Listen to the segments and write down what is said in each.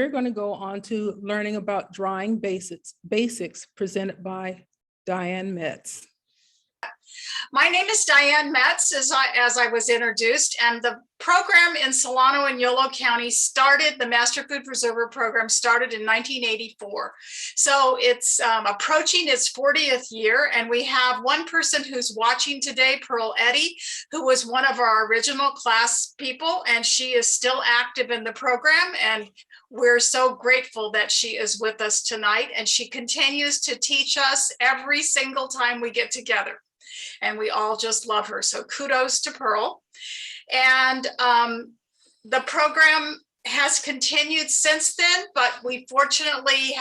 We're going to go on to learning about drying basics presented by Diane Metz. My name is Diane Metz, as I was introduced, and the program in Solano and Yolo County started, the Master Food Preserver program started in 1984. So it's approaching its 40th year, and we have one person who's watching today, Pearl Eddy, who was one of our original class people, and she is still active in the program, and we're so grateful that she is with us tonight, and she continues to teach us every single time we get together. And we all just love her. So kudos to Pearl. And the program has continued since then, but we unfortunately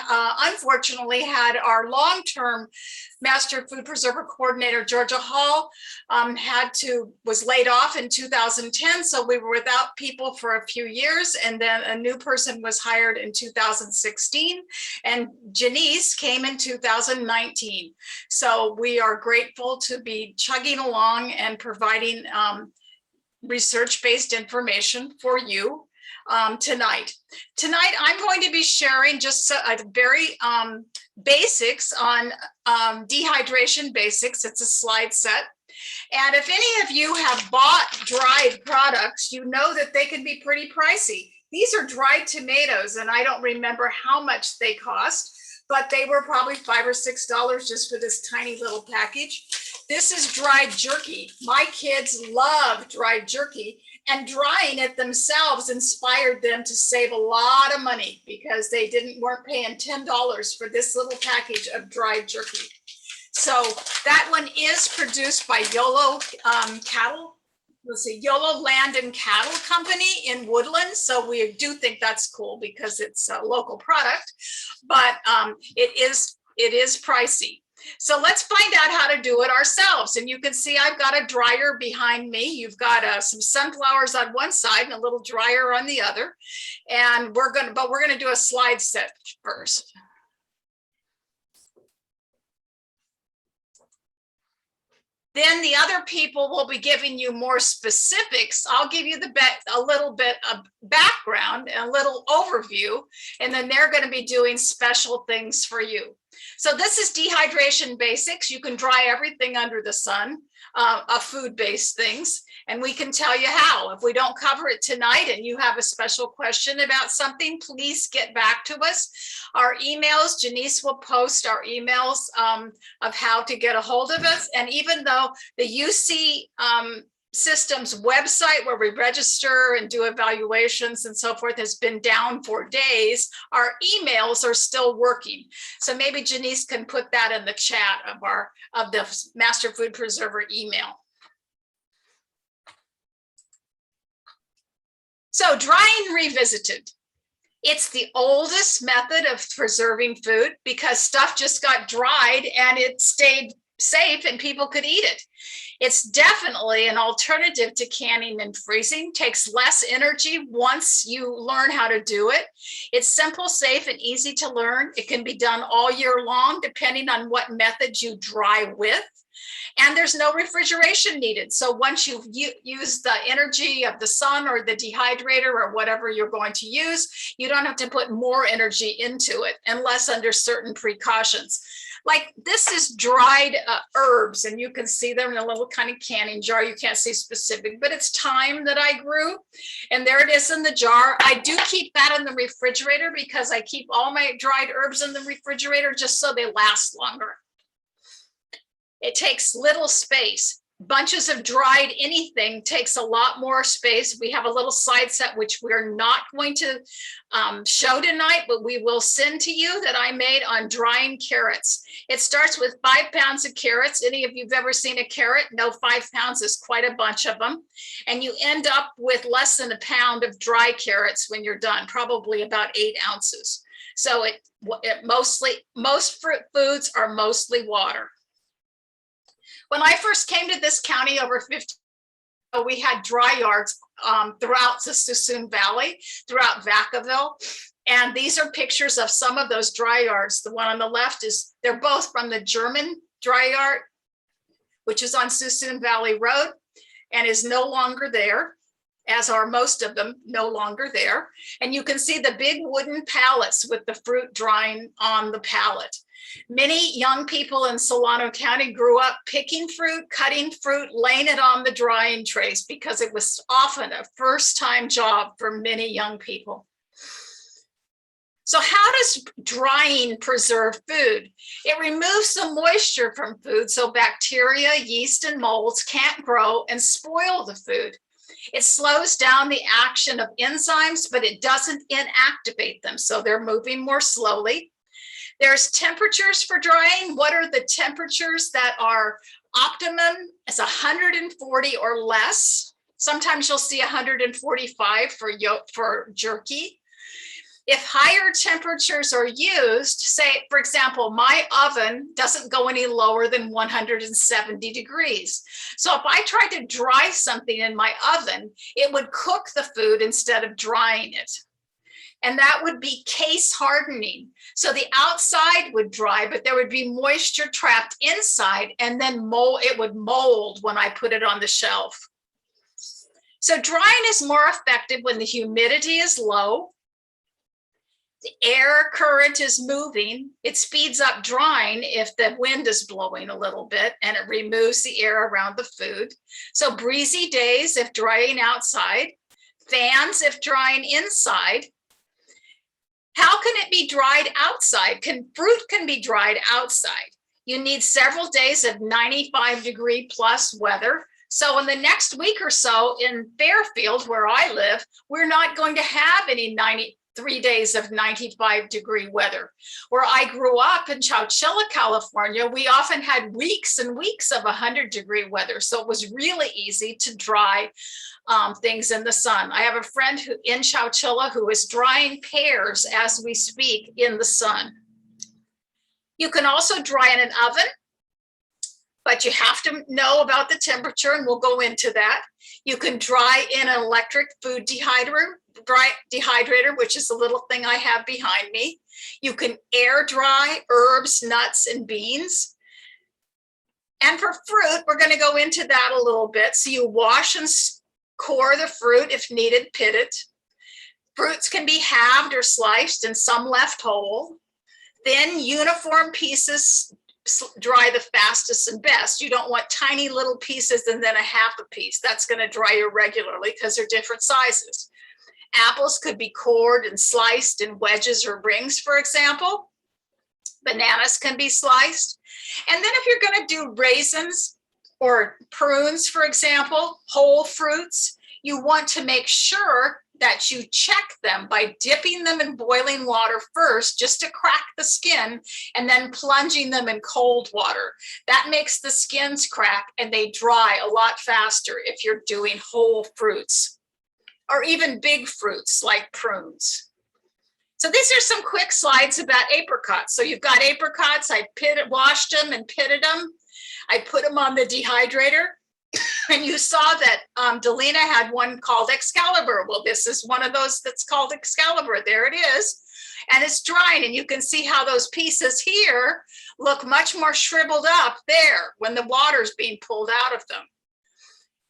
had our long-term Master Food Preserver Coordinator, Georgia Hall, was laid off in 2010. So we were without people for a few years. And then a new person was hired in 2016. And Janice came in 2019. So we are grateful to be chugging along and providing research-based information for you tonight. Tonight, I'm going to be sharing just a very basics on dehydration basics. It's a slide set. And if any of you have bought dried products, you know that they can be pretty pricey. These are dried tomatoes, and I don't remember how much they cost, but they were probably $5 or $6 just for this tiny little package. This is dried jerky. My kids love dried jerky, and drying it themselves inspired them to save a lot of money because they weren't paying $10 for this little package of dried jerky. So that one is produced by Yolo Yolo Land and Cattle Company in Woodland. So we do think that's cool because it's a local product, but it is pricey. So let's find out how to do it ourselves. And you can see I've got a dryer behind me. You've got some sunflowers on one side and a little dryer on the other. And we're gonna do a slide set first. Then the other people will be giving you more specifics. I'll give you a little bit of background, a little overview, and then they're going to be doing special things for you. So this is dehydration basics. You can dry everything under the sun, of food-based things, and we can tell you how. If we don't cover it tonight and you have a special question about something, please get back to us. Our emails, Janice will post our emails of how to get a hold of us. And even though the UC Systems website where we register and do evaluations and so forth has been down for days, our emails are still working. So maybe Janice can put that in the chat of the Master Food Preserver email. So drying revisited. It's the oldest method of preserving food because stuff just got dried and it stayed safe and people could eat it. It's definitely an alternative to canning and freezing. Takes less energy once you learn how to do it. It's simple, safe, and easy to learn. It can be done all year long, depending on what method you dry with. And there's no refrigeration needed. So once you've used the energy of the sun or the dehydrator or whatever you're going to use, you don't have to put more energy into it unless under certain precautions. Like this is dried herbs, and you can see them in a little kind of canning jar. You can't see specific, but it's thyme that I grew. And there it is in the jar. I do keep that in the refrigerator because I keep all my dried herbs in the refrigerator just so they last longer. It takes little space. Bunches of dried anything takes a lot more space. We have a little slide set, which we're not going to show tonight, but we will send to you that I made on drying carrots. It starts with 5 pounds of carrots. Any of you've ever seen a carrot? No, 5 pounds is quite a bunch of them. And you end up with less than a pound of dry carrots when you're done, probably about 8 ounces. So most fruit foods are mostly water. When I first came to this county over 50, we had dry yards throughout the Suisun Valley, throughout Vacaville. And these are pictures of some of those dry yards. The one on the left they're both from the German dry yard, which is on Suisun Valley Road and is no longer there. as are most of them, no longer there. And you can see the big wooden pallets with the fruit drying on the pallet. Many young people in Solano County grew up picking fruit, cutting fruit, laying it on the drying trays because it was often a first-time job for many young people. So how does drying preserve food? It removes the moisture from food so bacteria, yeast, and molds can't grow and spoil the food. It slows down the action of enzymes, but it doesn't inactivate them, so they're moving more slowly. There's temperatures for drying. What are the temperatures that are optimum? It's 140 or less. Sometimes you'll see 145 for jerky. If higher temperatures are used, say, for example, my oven doesn't go any lower than 170 degrees. So if I tried to dry something in my oven, it would cook the food instead of drying it. And that would be case hardening. So the outside would dry, but there would be moisture trapped inside, and then it would mold when I put it on the shelf. So drying is more effective when the humidity is low, the air current is moving. It speeds up drying if the wind is blowing a little bit, and it removes the air around the food. So breezy days if drying outside, fans if drying inside. How can it be dried outside? Fruit can be dried outside. You need several days of 95-degree plus weather. So in the next week or so in Fairfield, where I live, we're not going to have any 3 days of 95-degree weather. Where I grew up in Chowchilla, California, we often had weeks and weeks of 100-degree weather. So it was really easy to dry things in the sun. I have a friend in Chowchilla who is drying pears as we speak in the sun. You can also dry in an oven, but you have to know about the temperature, and we'll go into that. You can dry in an electric food dehydrator, which is the little thing I have behind me. You can air dry herbs, nuts, and beans. And for fruit, we're going to go into that a little bit. So you wash and core the fruit if needed, pit it. Fruits can be halved or sliced and some left whole. Thin, uniform pieces dry the fastest and best. You don't want tiny little pieces and then a half a piece. That's going to dry irregularly because they're different sizes. Apples could be cored and sliced in wedges or rings, for example. Bananas can be sliced. And then if you're going to do raisins or prunes, for example, whole fruits, you want to make sure that you check them by dipping them in boiling water first, just to crack the skin, and then plunging them in cold water. That makes the skins crack and they dry a lot faster if you're doing whole fruits, or even big fruits like prunes. So these are some quick slides about apricots. So you've got apricots, I washed them and pitted them. I put them on the dehydrator. And you saw that Delina had one called Excalibur. Well, this is one of those that's called Excalibur. There it is. And it's drying. And you can see how those pieces here look much more shriveled up there when the water's being pulled out of them.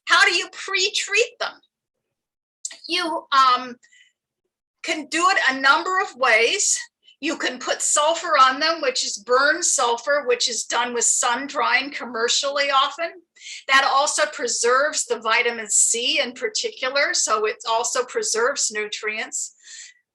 How do you pre-treat them? You can do it a number of ways. You can put sulfur on them, which is burned sulfur, which is done with sun drying commercially often. That also preserves the vitamin C in particular, so it also preserves nutrients.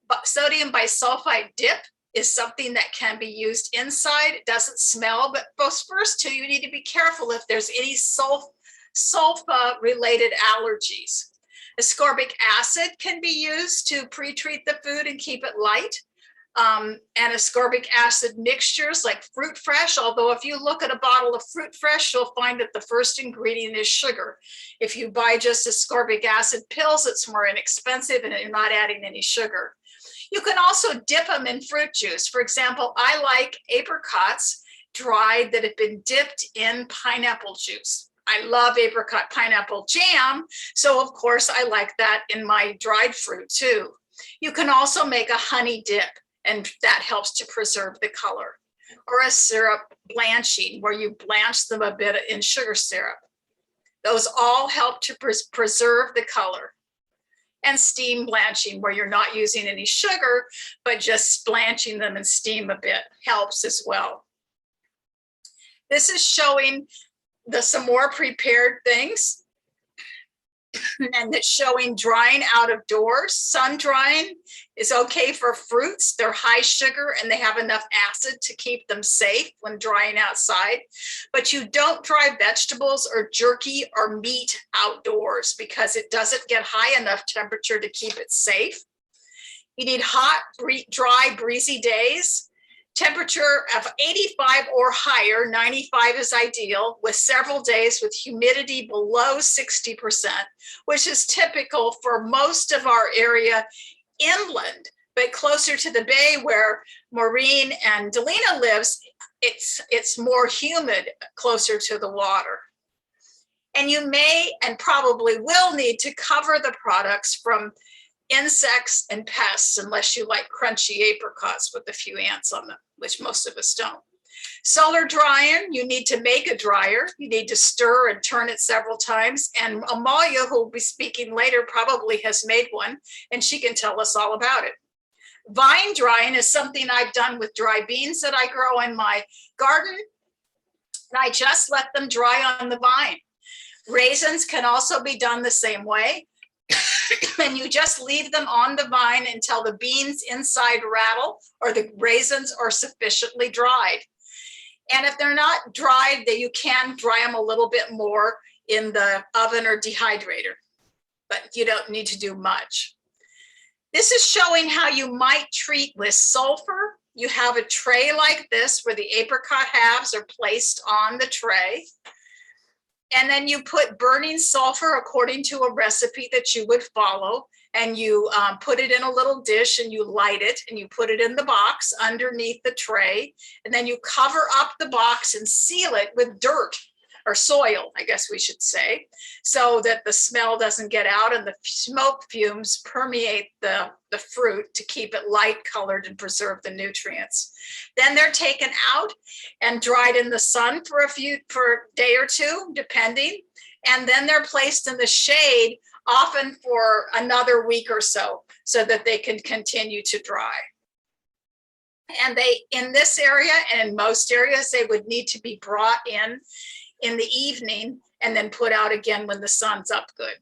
But sodium bisulfite dip is something that can be used inside. It doesn't smell, but those first two, you need to be careful if there's any sulfa-related allergies. Ascorbic acid can be used to pre-treat the food and keep it light. And ascorbic acid mixtures like Fruit Fresh, although if you look at a bottle of Fruit Fresh, you'll find that the first ingredient is sugar. If you buy just ascorbic acid pills, it's more inexpensive and you're not adding any sugar. You can also dip them in fruit juice. For example, I like apricots dried that have been dipped in pineapple juice. I love apricot pineapple jam, so of course I like that in my dried fruit too. You can also make a honey dip, and that helps to preserve the color. Or a syrup blanching, where you blanch them a bit in sugar syrup. Those all help to preserve the color. and steam blanching, where you're not using any sugar, but just blanching them and steam a bit helps as well. This is showing some more prepared things. And it's showing drying out of doors. Sun drying is okay for fruits. They're high sugar and they have enough acid to keep them safe when drying outside. But you don't dry vegetables or jerky or meat outdoors because it doesn't get high enough temperature to keep it safe. You need hot, dry, breezy days. Temperature of 85 or higher, 95 is ideal, with several days with humidity below 60%, which is typical for most of our area inland, but closer to the bay where Maureen and Delina lives, it's more humid closer to the water. And you may and probably will need to cover the products from insects and pests unless you like crunchy apricots with a few ants on them, which most of us don't. Solar drying, you need to make a dryer. You need to stir and turn it several times. And Amalia, who will be speaking later, probably has made one, and she can tell us all about it. Vine drying is something I've done with dry beans that I grow in my garden. And I just let them dry on the vine. Raisins can also be done the same way. And you just leave them on the vine until the beans inside rattle or the raisins are sufficiently dried. And if they're not dried, then you can dry them a little bit more in the oven or dehydrator, but you don't need to do much. This is showing how you might treat with sulfur. You have a tray like this where the apricot halves are placed on the tray. And then you put burning sulfur according to a recipe that you would follow. And you put it in a little dish and you light it and you put it in the box underneath the tray. And then you cover up the box and seal it with dirt or soil, I guess we should say, so that the smell doesn't get out and the smoke fumes permeate the fruit to keep it light colored and preserve the nutrients. Then they're taken out and dried in the sun for a day or two, depending. And then they're placed in the shade, often for another week or so that they can continue to dry. And in this area and in most areas, they would need to be brought in the evening and then put out again when the sun's up good.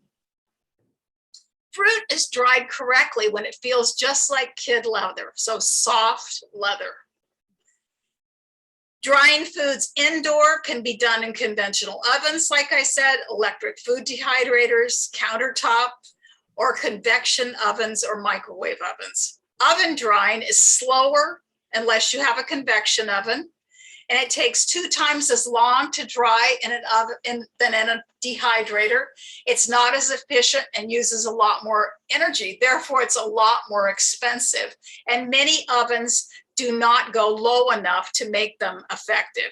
Fruit is dried correctly when it feels just like kid leather, so soft leather. Drying foods indoor can be done in conventional ovens, like I said, electric food dehydrators, countertop, or convection ovens or microwave ovens. Oven drying is slower unless you have a convection oven, and it takes 2 times as long to dry in an oven than in a dehydrator. It's not as efficient and uses a lot more energy. Therefore, it's a lot more expensive. And many ovens do not go low enough to make them effective.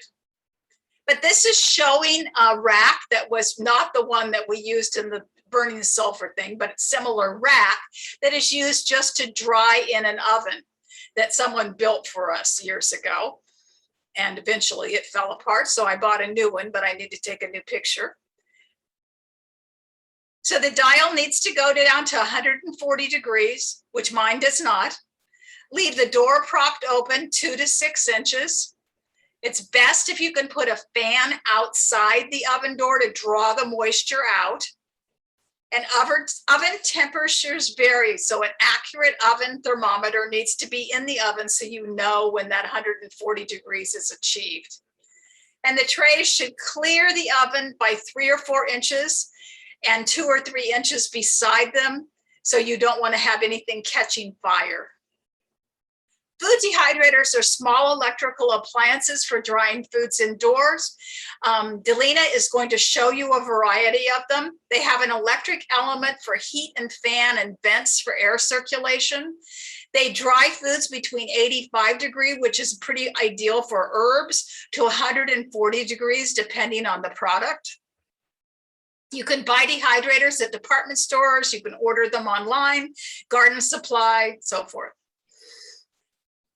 But this is showing a rack that was not the one that we used in the burning the sulfur thing, but a similar rack that is used just to dry in an oven that someone built for us years ago. And eventually it fell apart, so I bought a new one, but I need to take a new picture. So the dial needs to go down to 140 degrees, which mine does not. Leave the door propped open 2 to 6 inches. It's best if you can put a fan outside the oven door to draw the moisture out. And oven temperatures vary, so an accurate oven thermometer needs to be in the oven so you know when that 140 degrees is achieved. And the trays should clear the oven by 3 or 4 inches and 2 or 3 inches beside them, so you don't want to have anything catching fire. Food dehydrators are small electrical appliances for drying foods indoors. Delina is going to show you a variety of them. They have an electric element for heat and fan and vents for air circulation. They dry foods between 85 degrees, which is pretty ideal for herbs, to 140 degrees, depending on the product. You can buy dehydrators at department stores. You can order them online, garden supply, so forth.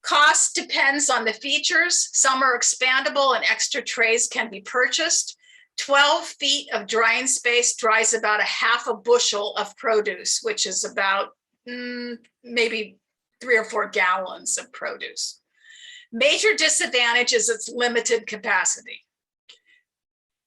Cost depends on the features. Some are expandable and extra trays can be purchased. 12 feet of drying space dries about a half a bushel of produce, which is about maybe 3 or 4 gallons of produce. Major disadvantage is its limited capacity.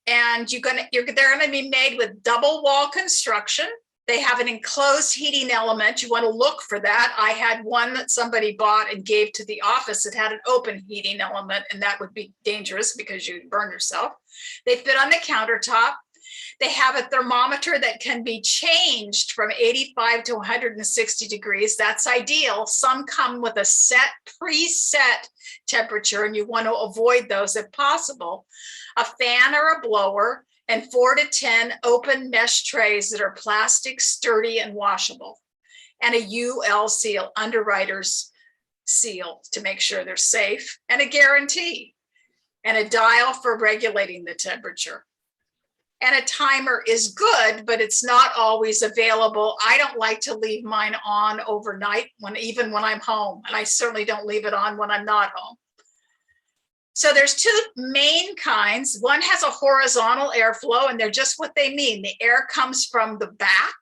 And they're gonna be made with double wall construction. They have an enclosed heating element. You want to look for that. I had one that somebody bought and gave to the office. It had an open heating element, and that would be dangerous because you'd burn yourself. They fit on the countertop. They have a thermometer that can be changed from 85 to 160 degrees. That's ideal. Some come with a preset temperature, and you want to avoid those if possible. A fan or a blower, and 4 to 10 open mesh trays that are plastic, sturdy, and washable. And a UL seal, underwriter's seal, to make sure they're safe, and a guarantee, and a dial for regulating the temperature. And a timer is good, but it's not always available. I don't like to leave mine on overnight, even when I'm home, and I certainly don't leave it on when I'm not home. So there's 2 main kinds. One has a horizontal airflow, and they're just what they mean. The air comes from the back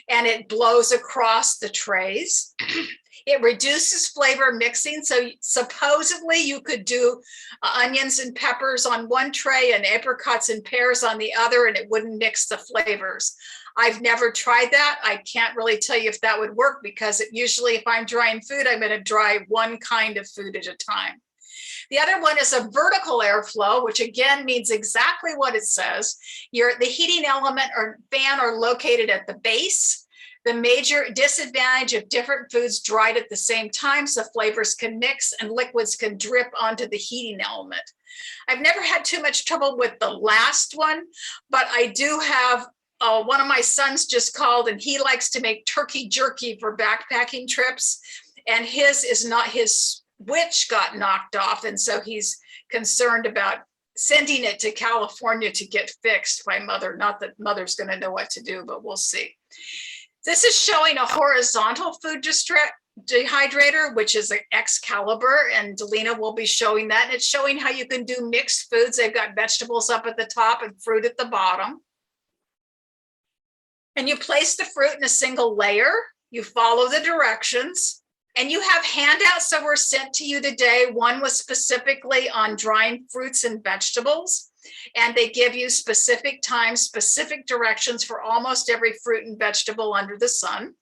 and it blows across the trays. It reduces flavor mixing. So supposedly you could do onions and peppers on one tray and apricots and pears on the other, and it wouldn't mix the flavors. I've never tried that. I can't really tell you if that would work, because usually if I'm drying food, I'm going to dry one kind of food at a time. The other one is a vertical airflow, which again means exactly what it says. The heating element or fan are located at the base. The major disadvantage of different foods dried at the same time, so flavors can mix and liquids can drip onto the heating element. I've never had too much trouble with the last one, but I do have one of my sons just called, and he likes to make turkey jerky for backpacking trips, and his switch got knocked off, and so he's concerned about sending it to California to get fixed by Mother. Not that Mother's going to know what to do, but we'll see. This is showing a horizontal food dehydrator, which is an Excalibur, and Delina will be showing that. And it's showing how you can do mixed foods. They've got vegetables up at the top and fruit at the bottom. And you place the fruit in a single layer. You follow the directions. And you have handouts that were sent to you today. One was specifically on drying fruits and vegetables, and they give you specific times, specific directions for almost every fruit and vegetable under the sun.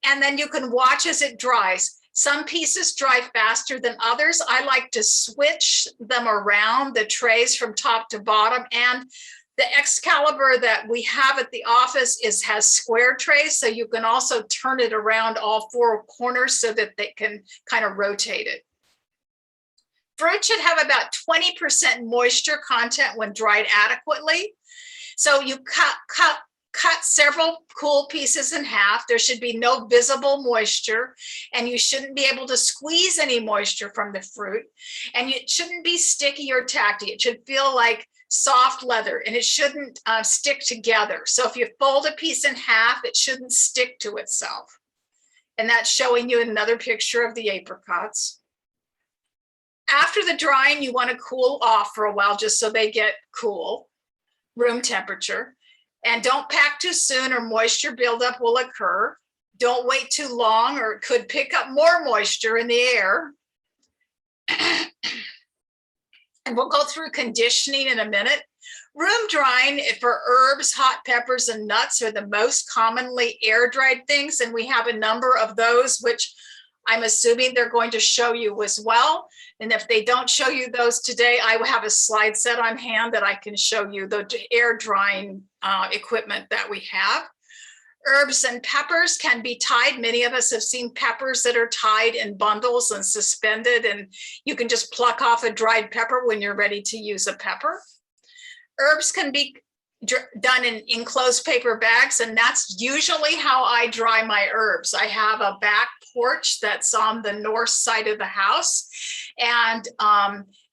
And then you can watch as it dries. Some pieces dry faster than others. I like to switch them around, the trays from top to bottom. And the Excalibur that we have at the office has square trays, so you can also turn it around all 4 corners so that they can kind of rotate it. Fruit should have about 20% moisture content when dried adequately. So you cut several cool pieces in half. There should be no visible moisture, and you shouldn't be able to squeeze any moisture from the fruit. And it shouldn't be sticky or tacky. It should feel like soft leather, and it shouldn't stick together. So if you fold a piece in half, it shouldn't stick to itself. And that's showing you another picture of the apricots. After the drying, you want to cool off for a while just so they get cool, room temperature. And don't pack too soon or moisture buildup will occur. Don't wait too long or it could pick up more moisture in the air. And we'll go through conditioning in a minute. Room drying for herbs, hot peppers, and nuts are the most commonly air-dried things, and we have a number of those, which I'm assuming they're going to show you as well. And if they don't show you those today, I will have a slide set on hand that I can show you the air drying equipment that we have. Herbs and peppers can be tied. Many of us have seen peppers that are tied in bundles and suspended, and you can just pluck off a dried pepper when you're ready to use a pepper. Herbs can be done in enclosed paper bags, and that's usually how I dry my herbs. I have a back porch that's on the north side of the house, and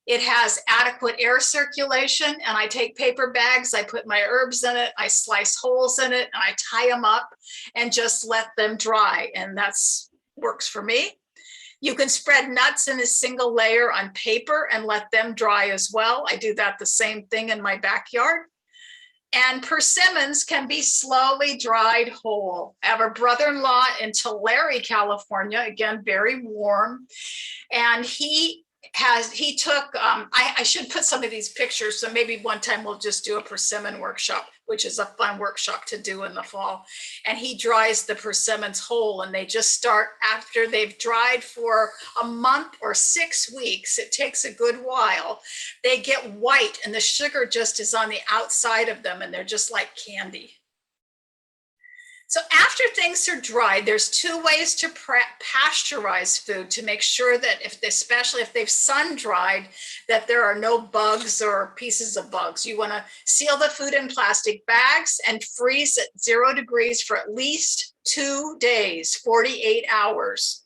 it has adequate air circulation, and I take paper bags, I put my herbs in it, I slice holes in it, and I tie them up and just let them dry, and that's works for me. You can spread nuts in a single layer on paper and let them dry as well. I do that the same thing in my backyard. And persimmons can be slowly dried whole. I have a brother-in-law in Tulare, California, again, very warm. And he took, I should put some of these pictures. So maybe one time we'll just do a persimmon workshop, which is a fun workshop to do in the fall. And he dries the persimmons whole, and they just start after they've dried for a month or 6 weeks. It takes a good while. They get white and the sugar just is on the outside of them, and they're just like candy. So after things are dried, there's 2 ways to pasteurize food to make sure that especially if they've sun dried, that there are no bugs or pieces of bugs. You want to seal the food in plastic bags and freeze at 0 degrees for at least 2 days, 48 hours.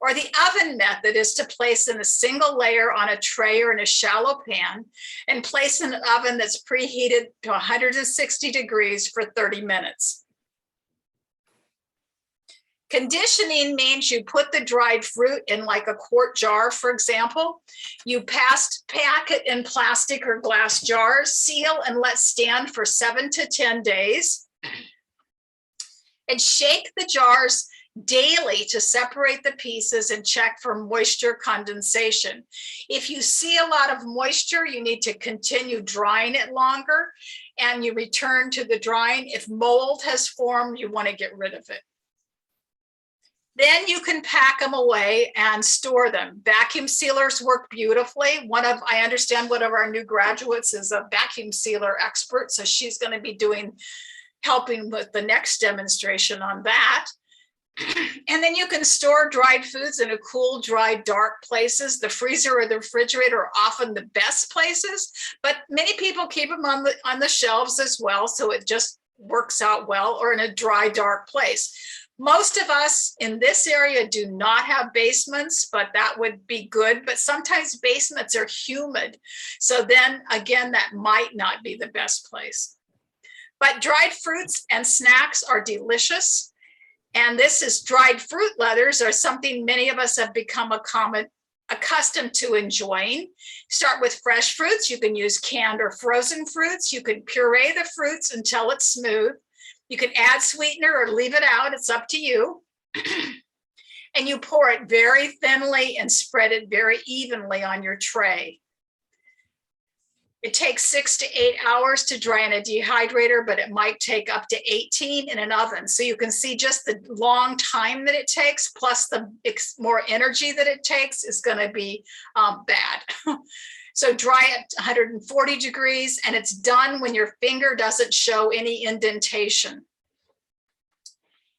Or the oven method is to place in a single layer on a tray or in a shallow pan and place in an oven that's preheated to 160 degrees for 30 minutes. Conditioning means you put the dried fruit in like a quart jar, for example. You pack it in plastic or glass jars, seal and let stand for 7 to 10 days. And shake the jars daily to separate the pieces and check for moisture condensation. If you see a lot of moisture, you need to continue drying it longer, and you return to the drying. If mold has formed, you want to get rid of it. Then you can pack them away and store them. Vacuum sealers work beautifully. I understand one of our new graduates is a vacuum sealer expert, so she's going to be helping with the next demonstration on that. And then you can store dried foods in a cool, dry, dark places. The freezer or the refrigerator are often the best places, but many people keep them on the shelves as well, so it just works out well, or in a dry, dark place. Most of us in this area do not have basements, but that would be good. But sometimes basements are humid. So then again, that might not be the best place. But dried fruits and snacks are delicious. And this is dried fruit leathers are something many of us have become accustomed to enjoying. Start with fresh fruits. You can use canned or frozen fruits. You can puree the fruits until it's smooth. You can add sweetener or leave it out. It's up to you. And you pour it very thinly and spread it very evenly on your tray. It takes 6 to 8 hours to dry in a dehydrator, but it might take up to 18 in an oven. So you can see just the long time that it takes, plus the more energy that it takes, is going to be bad. So dry at 140 degrees, and it's done when your finger doesn't show any indentation.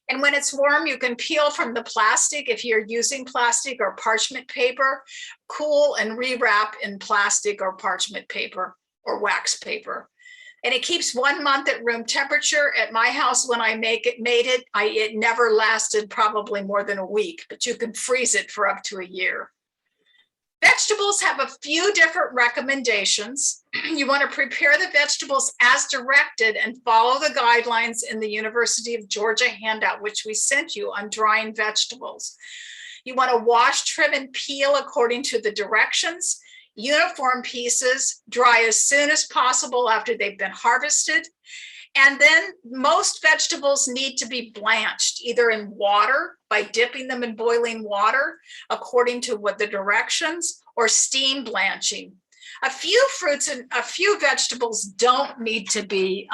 And when it's warm, you can peel from the plastic if you're using plastic or parchment paper, cool and rewrap in plastic or parchment paper or wax paper. And it keeps 1 month at room temperature. At my house, when I made it, it never lasted probably more than a week, but you can freeze it for up to a year. Vegetables have a few different recommendations. You want to prepare the vegetables as directed and follow the guidelines in the University of Georgia handout, which we sent you on drying vegetables. You want to wash, trim, and peel according to the directions. Uniform pieces dry as soon as possible after they've been harvested. And then most vegetables need to be blanched, either in water by dipping them in boiling water, according to what the directions, or steam blanching. A few fruits and a few vegetables don't need to be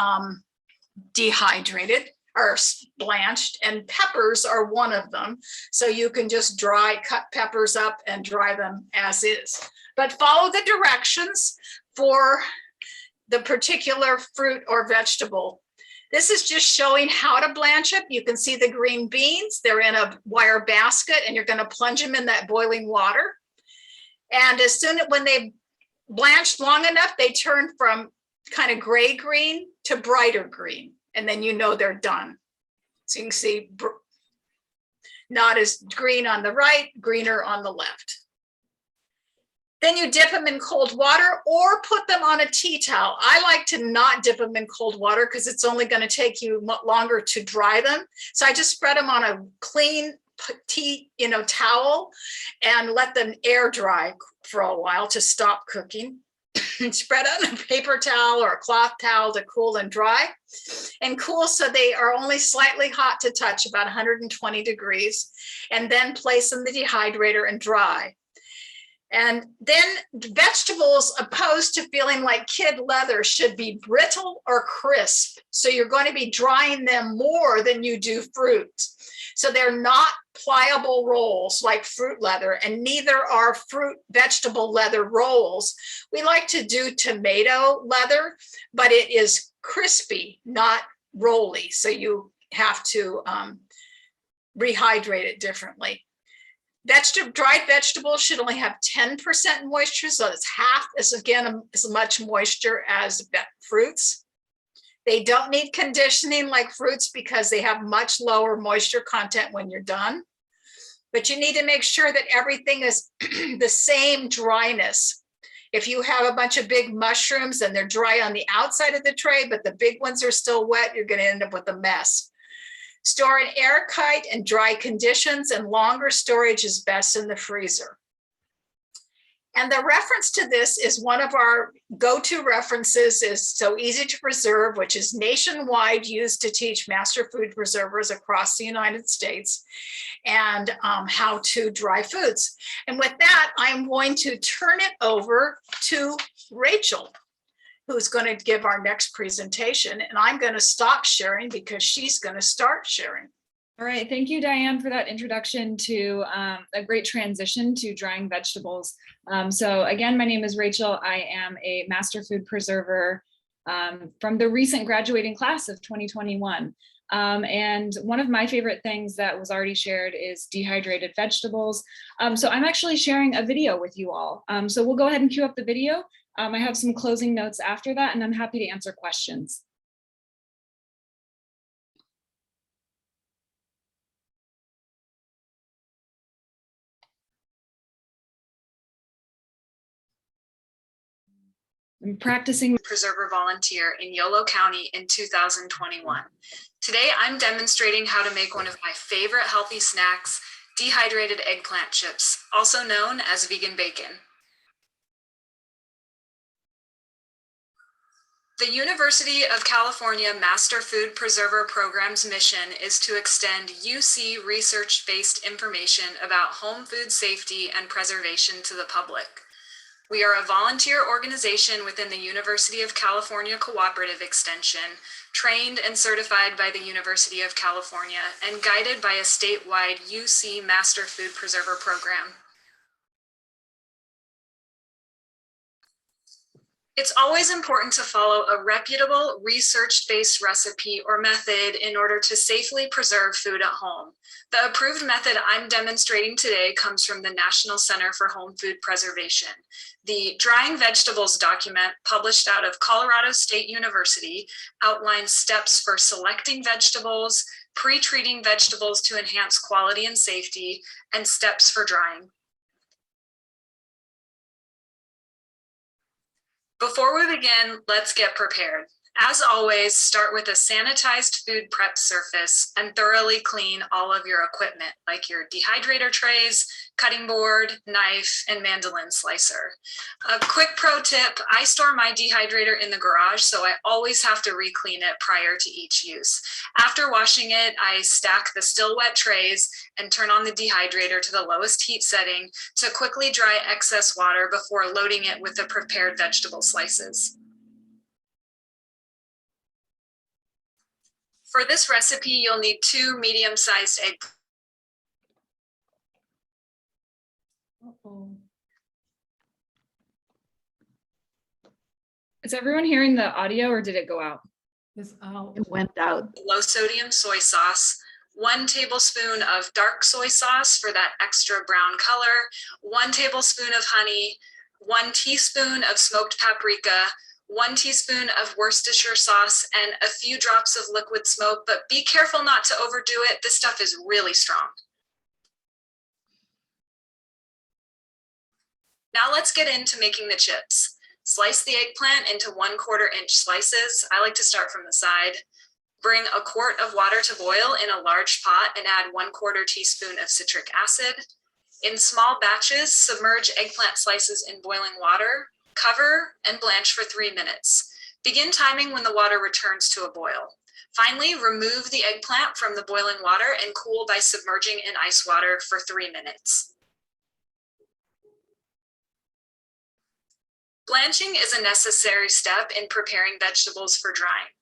dehydrated or blanched, and peppers are one of them. So you can just cut peppers up and dry them as is. But follow the directions for the particular fruit or vegetable. This is just showing how to blanch it. You can see the green beans. They're in a wire basket, and you're going to plunge them in that boiling water. And as soon as when they've blanched long enough, they turn from kind of gray green to brighter green. And then you know they're done. So you can see not as green on the right, greener on the left. Then you dip them in cold water or put them on a tea towel. I like to not dip them in cold water because it's only going to take you longer to dry them. So I just spread them on a clean tea, towel and let them air dry for a while to stop cooking. spread on a paper towel or a cloth towel to cool and dry, and cool so they are only slightly hot to touch, about 120 degrees, and then place in the dehydrator and dry. And then vegetables, opposed to feeling like kid leather, should be brittle or crisp. So you're going to be drying them more than you do fruit. So they're not pliable rolls like fruit leather, and neither are vegetable leather rolls. We like to do tomato leather, but it is crispy, not rolly. So you have to rehydrate it differently. Dried vegetables should only have 10% moisture, so it's half as much moisture as fruits. They don't need conditioning like fruits because they have much lower moisture content when you're done. But you need to make sure that everything is the same dryness. If you have a bunch of big mushrooms and they're dry on the outside of the tray, but the big ones are still wet, you're going to end up with a mess. Store in airtight and dry conditions, and longer storage is best in the freezer. And the reference to this is one of our go-to references, is So Easy to Preserve, which is nationwide, used to teach master food preservers across the United States and how to dry foods. And with that, I'm going to turn it over to Rachel, who's going to give our next presentation. And I'm going to stop sharing because she's going to start sharing. All right, thank you, Diane, for that introduction to a great transition to drying vegetables. So again, my name is Rachel. I am a master food preserver from the recent graduating class of 2021. And one of my favorite things that was already shared is dehydrated vegetables. So I'm actually sharing a video with you all. So we'll go ahead and cue up the video. I have some closing notes after that, and I'm happy to answer questions. I'm practicing preserver volunteer in Yolo County in 2021. Today, I'm demonstrating how to make one of my favorite healthy snacks, dehydrated eggplant chips, also known as vegan bacon. The University of California Master Food Preserver Program's mission is to extend UC research-based information about home food safety and preservation to the public. We are a volunteer organization within the University of California Cooperative Extension, trained and certified by the University of California, and guided by a statewide UC Master Food Preserver Program. It's always important to follow a reputable, research-based recipe or method in order to safely preserve food at home. The approved method I'm demonstrating today comes from the National Center for Home Food Preservation. The Drying Vegetables document, published out of Colorado State University, outlines steps for selecting vegetables, pre-treating vegetables to enhance quality and safety, and steps for drying. Before we begin, let's get prepared. As always, start with a sanitized food prep surface and thoroughly clean all of your equipment, like your dehydrator trays, cutting board, knife, and mandolin slicer. A quick pro tip, I store my dehydrator in the garage, so I always have to re-clean it prior to each use. After washing it, I stack the still wet trays and turn on the dehydrator to the lowest heat setting to quickly dry excess water before loading it with the prepared vegetable slices. For this recipe, you'll need 2 medium-sized eggs. Is everyone hearing the audio, or did it go out? It's out. It went out. Low sodium soy sauce, 1 tablespoon of dark soy sauce for that extra brown color, 1 tablespoon of honey, 1 teaspoon of smoked paprika, 1 teaspoon of Worcestershire sauce, and a few drops of liquid smoke, but be careful not to overdo it. This stuff is really strong. Now let's get into making the chips. Slice the eggplant into 1/4 inch slices. I like to start from the side. Bring a quart of water to boil in a large pot and add 1/4 teaspoon of citric acid. In small batches, submerge eggplant slices in boiling water. Cover and blanch for 3 minutes. Begin timing when the water returns to a boil. Finally, remove the eggplant from the boiling water and cool by submerging in ice water for 3 minutes. Blanching is a necessary step in preparing vegetables for drying.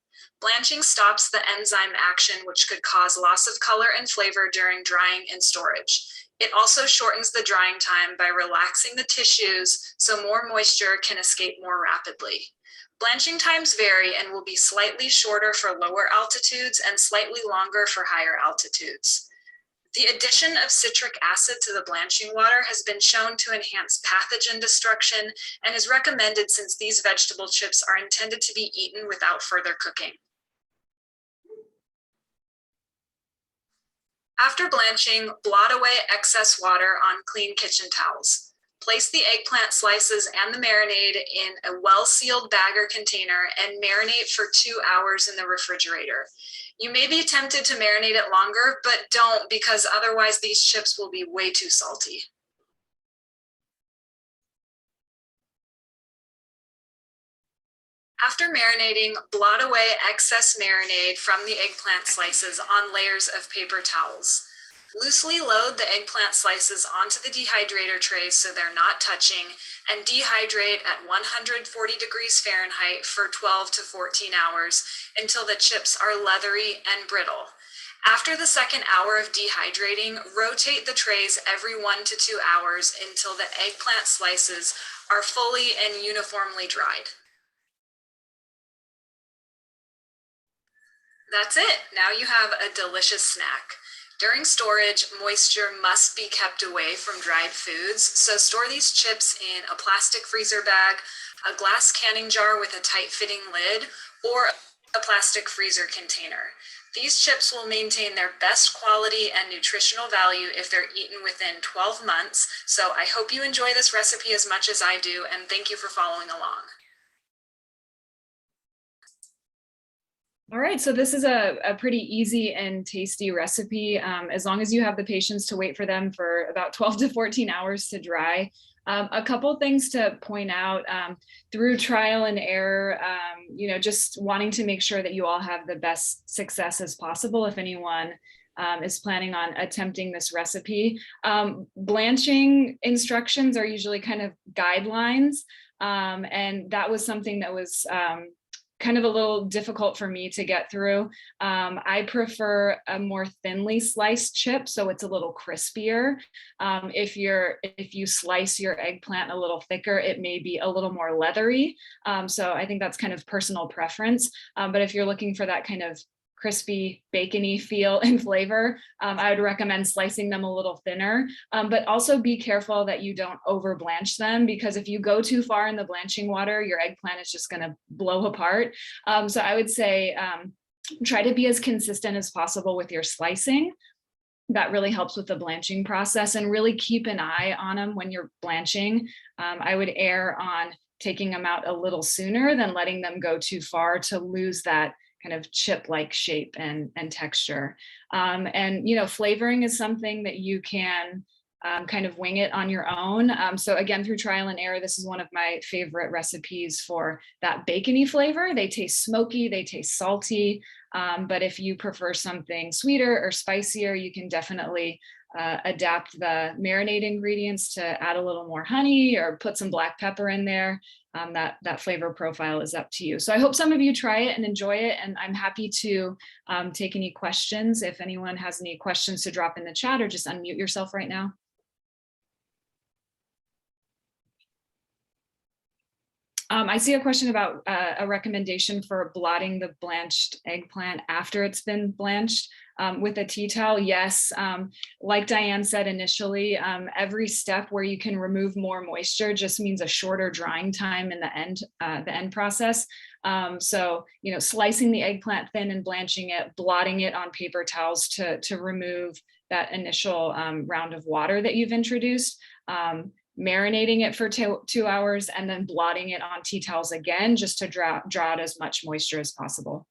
Blanching stops the enzyme action, which could cause loss of color and flavor during drying and storage. It also shortens the drying time by relaxing the tissues so more moisture can escape more rapidly. Blanching times vary and will be slightly shorter for lower altitudes and slightly longer for higher altitudes. The addition of citric acid to the blanching water has been shown to enhance pathogen destruction and is recommended since these vegetable chips are intended to be eaten without further cooking. After blanching, blot away excess water on clean kitchen towels. Place the eggplant slices and the marinade in a well-sealed bag or container and marinate for 2 hours in the refrigerator. You may be tempted to marinate it longer, but don't, because otherwise these chips will be way too salty. After marinating, blot away excess marinade from the eggplant slices on layers of paper towels. Loosely load the eggplant slices onto the dehydrator trays so they're not touching, and dehydrate at 140 degrees Fahrenheit for 12 to 14 hours until the chips are leathery and brittle. After the second hour of dehydrating, rotate the trays every 1 to 2 hours until the eggplant slices are fully and uniformly dried. That's it. Now you have a delicious snack. During storage, moisture must be kept away from dried foods, so store these chips in a plastic freezer bag, a glass canning jar with a tight-fitting lid, or a plastic freezer container. These chips will maintain their best quality and nutritional value if they're eaten within 12 months, so I hope you enjoy this recipe as much as I do, and thank you for following along. All right, so this is a pretty easy and tasty recipe, as long as you have the patience to wait for them for about 12 to 14 hours to dry. A couple things to point out through trial and error, just wanting to make sure that you all have the best success as possible if anyone is planning on attempting this recipe. Blanching instructions are usually kind of guidelines, and that was something that was kind of a little difficult for me to get through. I prefer a more thinly sliced chip, so it's a little crispier. If you slice your eggplant a little thicker, it may be a little more leathery. So I think that's kind of personal preference. But if you're looking for that kind of crispy, bacony feel and flavor, I would recommend slicing them a little thinner, but also be careful that you don't over blanch them, because if you go too far in the blanching water, your eggplant is just gonna blow apart. So I would say try to be as consistent as possible with your slicing. That really helps with the blanching process, and really keep an eye on them when you're blanching. I would err on taking them out a little sooner than letting them go too far to lose that kind of chip-like shape and texture. And flavoring is something that you can kind of wing it on your own. So again, through trial and error, this is one of my favorite recipes for that bacony flavor. They taste smoky, they taste salty, but if you prefer something sweeter or spicier, you can definitely adapt the marinade ingredients to add a little more honey or put some black pepper in there. That flavor profile is up to you. So I hope some of you try it and enjoy it, and I'm happy to take any questions. If anyone has any questions, to drop in the chat or just unmute yourself right now. I see a question about a recommendation for blotting the blanched eggplant after it's been blanched with a tea towel. Yes, like Diane said initially, every step where you can remove more moisture just means a shorter drying time in the end process. So slicing the eggplant thin and blanching it, blotting it on paper towels to remove that initial round of water that you've introduced. Marinating it for 2 hours and then blotting it on tea towels again, just to draw out as much moisture as possible.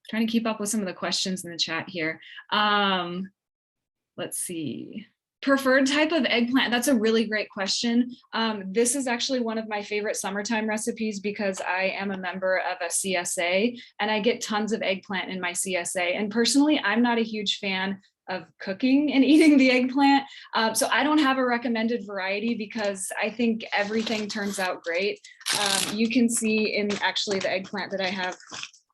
Trying to keep up with some of the questions in the chat here. Let's see. Preferred type of eggplant, that's a really great question. This is actually one of my favorite summertime recipes because I am a member of a CSA and I get tons of eggplant in my CSA. And personally, I'm not a huge fan of cooking and eating the eggplant. So I don't have a recommended variety because I think everything turns out great. You can see in actually the eggplant that I have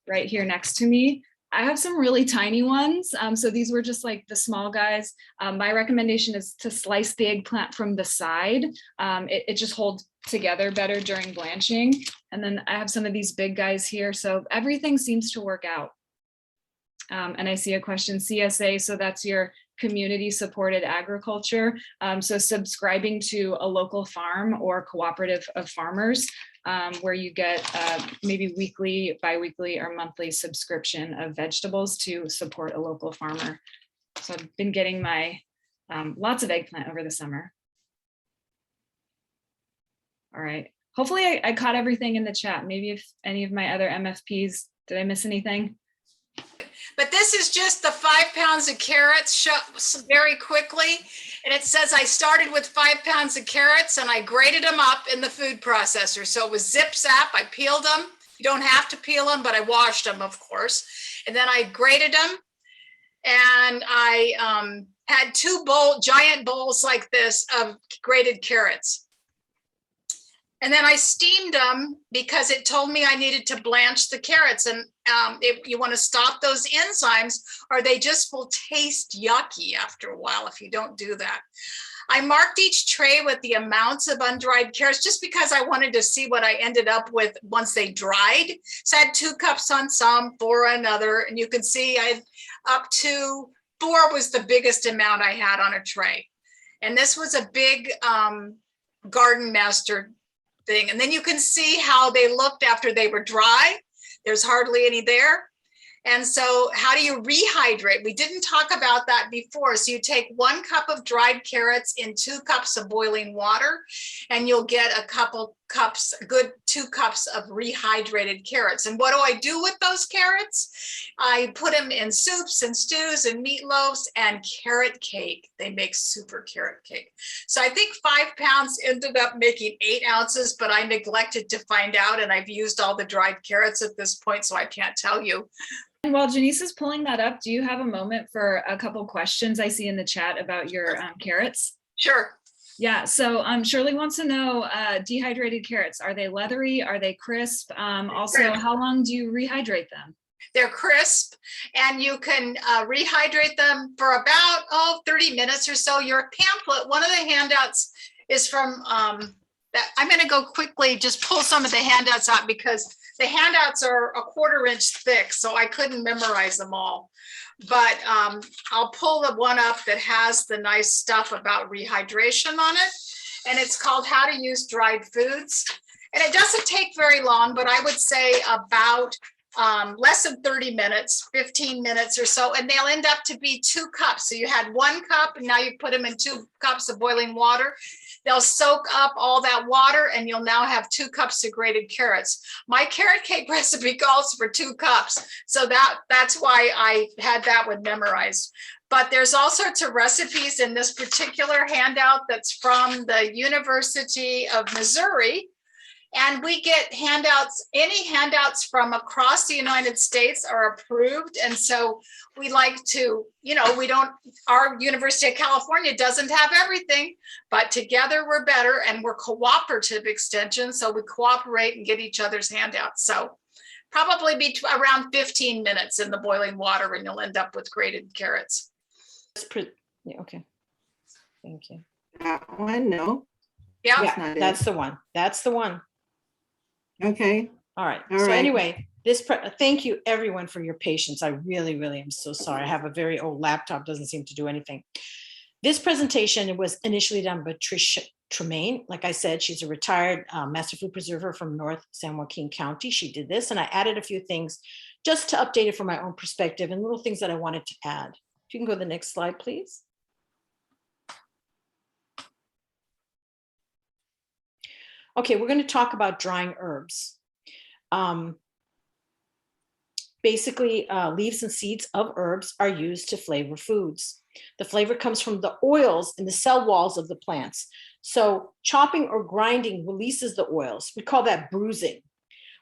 right here next to me, I have some really tiny ones. So these were just like the small guys. My recommendation is to slice the eggplant from the side. It just holds together better during blanching. And then I have some of these big guys here. So everything seems to work out. And I see a question, CSA, so that's your community supported agriculture. So subscribing to a local farm or cooperative of farmers where you get maybe weekly, biweekly or monthly subscription of vegetables to support a local farmer. So I've been getting my lots of eggplant over the summer. All right, hopefully I caught everything in the chat. Maybe if any of my other MFPs, did I miss anything? But this is just the 5 pounds of carrots very quickly. And it says I started with 5 pounds of carrots and I grated them up in the food processor. So it was zip zap, I peeled them. You don't have to peel them, but I washed them, of course. And then I grated them and I had 2 giant bowls like this of grated carrots. And then I steamed them because it told me I needed to blanch the carrots. And if you want to stop those enzymes, or they just will taste yucky after a while if you don't do that. I marked each tray with the amounts of undried carrots just because I wanted to see what I ended up with once they dried. So I had 2 cups on some, 4 on another. And you can see I had up to 4 was the biggest amount I had on a tray. And this was a big Garden Master thing. And then you can see how they looked after they were dry. There's hardly any there. And so how do you rehydrate? We didn't talk about that before. So you take 1 cup of dried carrots in 2 cups of boiling water, and you'll get a couple cups, a good 2 cups of rehydrated carrots. And what do I do with those carrots? I put them in soups and stews and meatloaves and carrot cake. They make super carrot cake. So I think 5 pounds ended up making 8 ounces, but I neglected to find out. And I've used all the dried carrots at this point, so I can't tell you. And while Janice is pulling that up, do you have a moment for a couple questions I see in the chat about your carrots? Sure. Yeah, so Shirley wants to know, dehydrated carrots, are they leathery? Are they crisp? Also, how long do you rehydrate them? They're crisp, and you can rehydrate them for about 30 minutes or so. Your pamphlet, one of the handouts is from that. I'm going to go quickly, just pull some of the handouts out because the handouts are a 1/4 inch thick, so I couldn't memorize them all. But I'll pull the one up that has the nice stuff about rehydration on it. And it's called How to Use Dried Foods. And it doesn't take very long, but I would say about less than 30 minutes, 15 minutes or so. And they'll end up to be 2 cups. So you had 1 cup and now you put them in 2 cups of boiling water. They'll soak up all that water and you'll now have 2 cups of grated carrots. My carrot cake recipe calls for 2 cups. So that's why I had that one memorized. But there's all sorts of recipes in this particular handout that's from the University of Missouri. And we get handouts, any handouts from across the United States are approved. And so we like to, our University of California doesn't have everything, but together we're better and we're cooperative extension. So we cooperate and get each other's handouts. So probably be around 15 minutes in the boiling water and you'll end up with grated carrots. Yeah, okay. Thank you. That one, no. Yeah. Yeah, that's the one. That's the one. Okay. All right. All So right. anyway, thank you everyone for your patience. I really, really am so sorry. I have a very old laptop, doesn't seem to do anything. This presentation was initially done by Tricia Tremaine. Like I said, she's a retired master food preserver from North San Joaquin County. She did this and I added a few things just to update it from my own perspective and little things that I wanted to add. If you can go to the next slide, please. Okay, we're going to talk about drying herbs. Basically, leaves and seeds of herbs are used to flavor foods. The flavor comes from the oils in the cell walls of the plants. So chopping or grinding releases the oils. We call that bruising,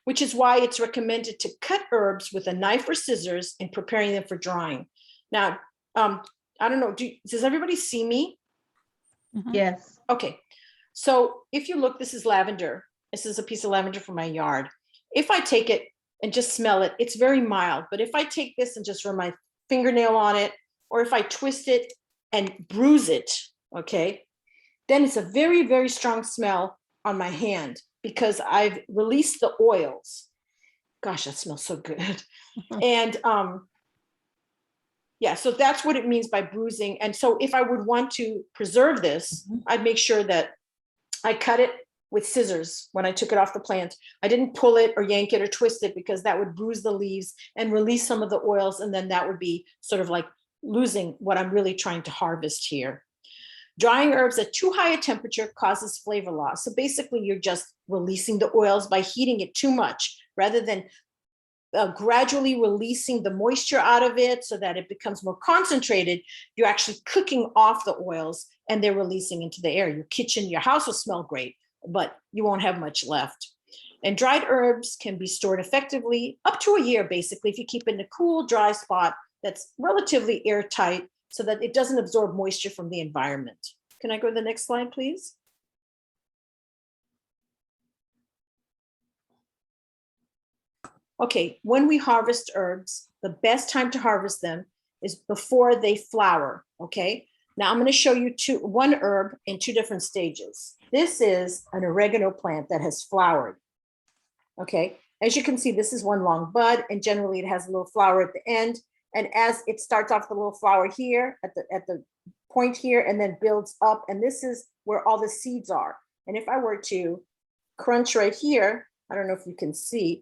which is why it's recommended to cut herbs with a knife or scissors in preparing them for drying. Now, I don't know, does everybody see me? Yes. Okay, so if you look, this is lavender. This is a piece of lavender from my yard. If I take it and just smell it, it's very mild. But if I take this and just run my fingernail on it, or if I twist it and bruise it, okay, then it's a very, very strong smell on my hand because I've released the oils. Gosh, that smells so good. And yeah, so that's what it means by bruising. And so if I would want to preserve this, I'd make sure that I cut it with scissors when I took it off the plant. I didn't pull it or yank it or twist it because that would bruise the leaves and release some of the oils. And then that would be sort of like losing what I'm really trying to harvest here. Drying herbs at too high a temperature causes flavor loss. So basically you're just releasing the oils by heating it too much rather than gradually releasing the moisture out of it so that it becomes more concentrated. You're actually cooking off the oils and they're releasing into the air. Your kitchen, your house will smell great, but you won't have much left. And dried herbs can be stored effectively up to a year, basically, if you keep it in a cool, dry spot that's relatively airtight so that it doesn't absorb moisture from the environment. Can I go to the next slide, please? Okay, when we harvest herbs, the best time to harvest them is before they flower, okay? Now I'm gonna show you one herb in two different stages. This is an oregano plant that has flowered, okay? As you can see, this is one long bud and generally it has a little flower at the end. And as it starts off the little flower here at the point here and then builds up, and this is where all the seeds are. And if I were to crunch right here, I don't know if you can see,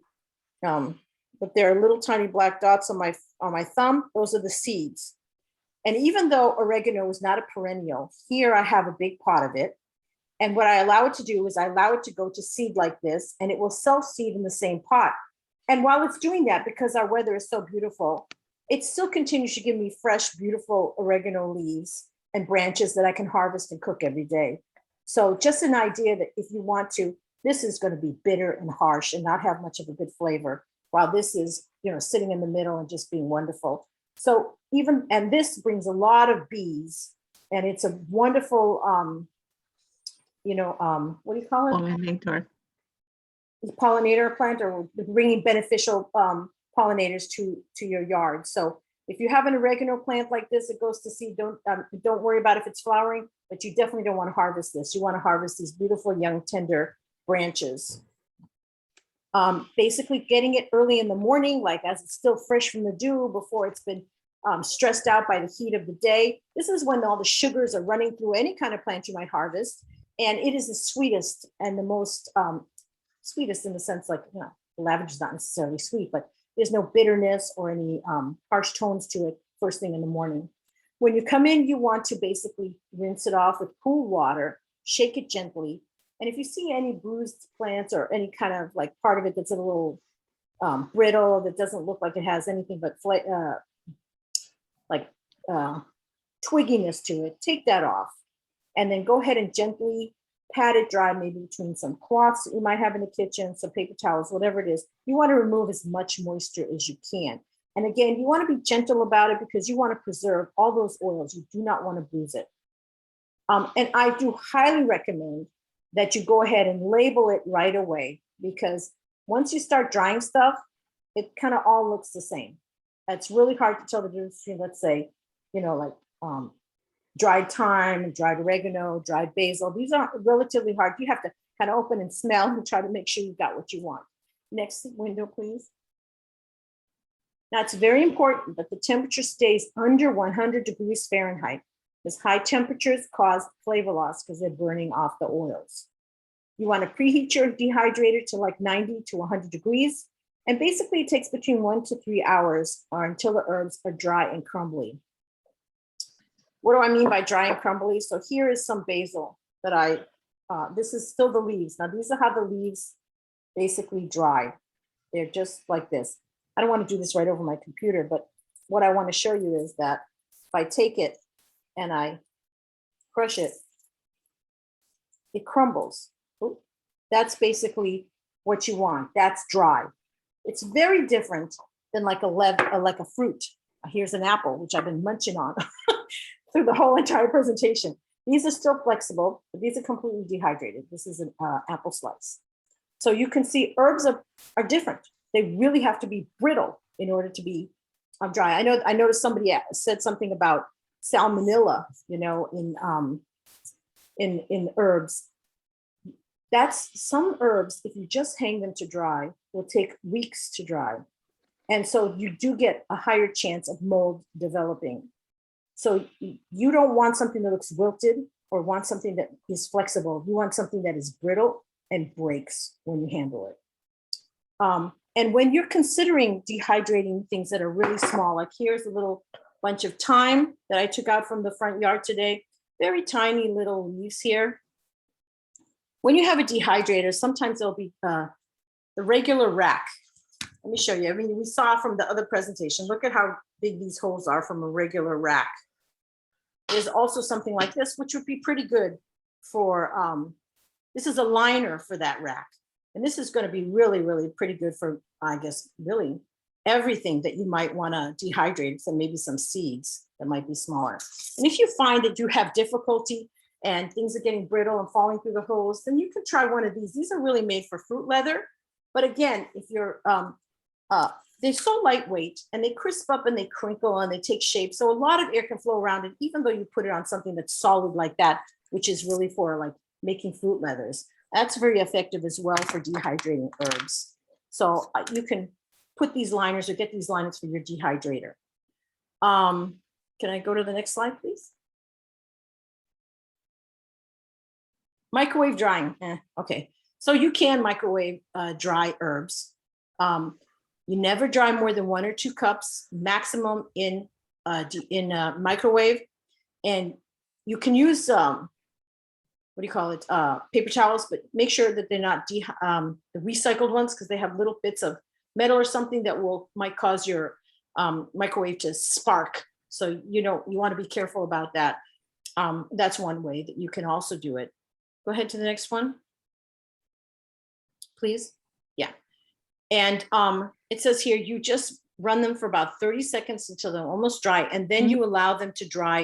but there are little tiny black dots on my thumb. Those are the seeds. And even though oregano is not a perennial, here I have a big pot of it. And what I allow it to do is I allow it to go to seed like this, and it will self-seed in the same pot. And while it's doing that, because our weather is so beautiful, it still continues to give me fresh, beautiful oregano leaves and branches that I can harvest and cook every day. So just an idea that if you want to, this is going to be bitter and harsh and not have much of a good flavor, while this is, you know, sitting in the middle and just being wonderful. So and this brings a lot of bees, and it's a wonderful, what do you call it? Pollinator. Pollinator plant, or bringing beneficial pollinators to your yard. So if you have an oregano plant like this, it goes to seed. Don't worry about if it's flowering, but you definitely don't want to harvest this. You want to harvest these beautiful young tender branches. Basically getting it early in the morning, like as it's still fresh from the dew before it's been stressed out by the heat of the day. This is when all the sugars are running through any kind of plant you might harvest. And it is the sweetest and the most sweetest in the sense, like, you know, lavender is not necessarily sweet, but there's no bitterness or any harsh tones to it first thing in the morning. When you come in, you want to basically rinse it off with cool water, shake it gently. And if you see any bruised plants or any kind of like part of it that's a little brittle, that doesn't look like it has anything but twigginess to it, take that off. And then go ahead and gently pat it dry, maybe between some cloths that you might have in the kitchen, some paper towels, whatever it is. You want to remove as much moisture as you can. And again, you want to be gentle about it because you want to preserve all those oils. You do not want to bruise it. And I do highly recommend that you go ahead and label it right away, because once you start drying stuff, it kind of all looks the same. It's really hard to tell the difference between, let's say, you know, like dried thyme, dried oregano, dried basil. These are relatively hard. You have to kind of open and smell and try to make sure you got what you want. Next window, please. Now, it's very important that the temperature stays under 100 degrees Fahrenheit, because high temperatures cause flavor loss because they're burning off the oils. You want to preheat your dehydrator to like 90 to 100 degrees. And basically it takes between 1 to 3 hours or until the herbs are dry and crumbly. What do I mean by dry and crumbly? So here is some basil that this is still the leaves. Now these are how the leaves basically dry. They're just like this. I don't want to do this right over my computer, but what I want to show you is that if I take it and I crush it, it crumbles. Oop. That's basically what you want. That's dry. It's very different than like a fruit. Here's an apple, which I've been munching on through the whole entire presentation. These are still flexible, but these are completely dehydrated. This is an apple slice. So you can see herbs are different. They really have to be brittle in order to be dry. I noticed somebody said something about salmonella, you know, in herbs. That's some herbs, if you just hang them to dry, will take weeks to dry. And so you do get a higher chance of mold developing. So you don't want something that looks wilted or want something that is flexible. You want something that is brittle and breaks when you handle it. And when you're considering dehydrating things that are really small, like here's a little bunch of thyme that I took out from the front yard today, very tiny little leaves here. When you have a dehydrator, sometimes there'll be the regular rack. Let me show you. I mean, we saw from the other presentation, look at how big these holes are from a regular rack. There's also something like this, which would be pretty good for, this is a liner for that rack. And this is going to be really, really pretty good for, I guess, really everything that you might want to dehydrate, so maybe some seeds that might be smaller. And if you find that you have difficulty and things are getting brittle and falling through the holes, then you can try one of these. These are really made for fruit leather. But again, if you're, they're so lightweight and they crisp up and they crinkle and they take shape. So a lot of air can flow around it, even though you put it on something that's solid like that, which is really for like making fruit leathers. That's very effective as well for dehydrating herbs. So you can put these liners or get these liners for your dehydrator. Can I go to the next slide, please? Microwave drying. Okay, so you can microwave dry herbs. You never dry more than 1 or 2 cups maximum in microwave, and you can use what do you call it? Paper towels, but make sure that they're not the recycled ones, because they have little bits of metal or something that might cause your microwave to spark. So you want to be careful about that. That's one way that you can also do it. Go ahead to the next one, please. Yeah. And it says here, you just run them for about 30 seconds until they're almost dry, and then you allow them to dry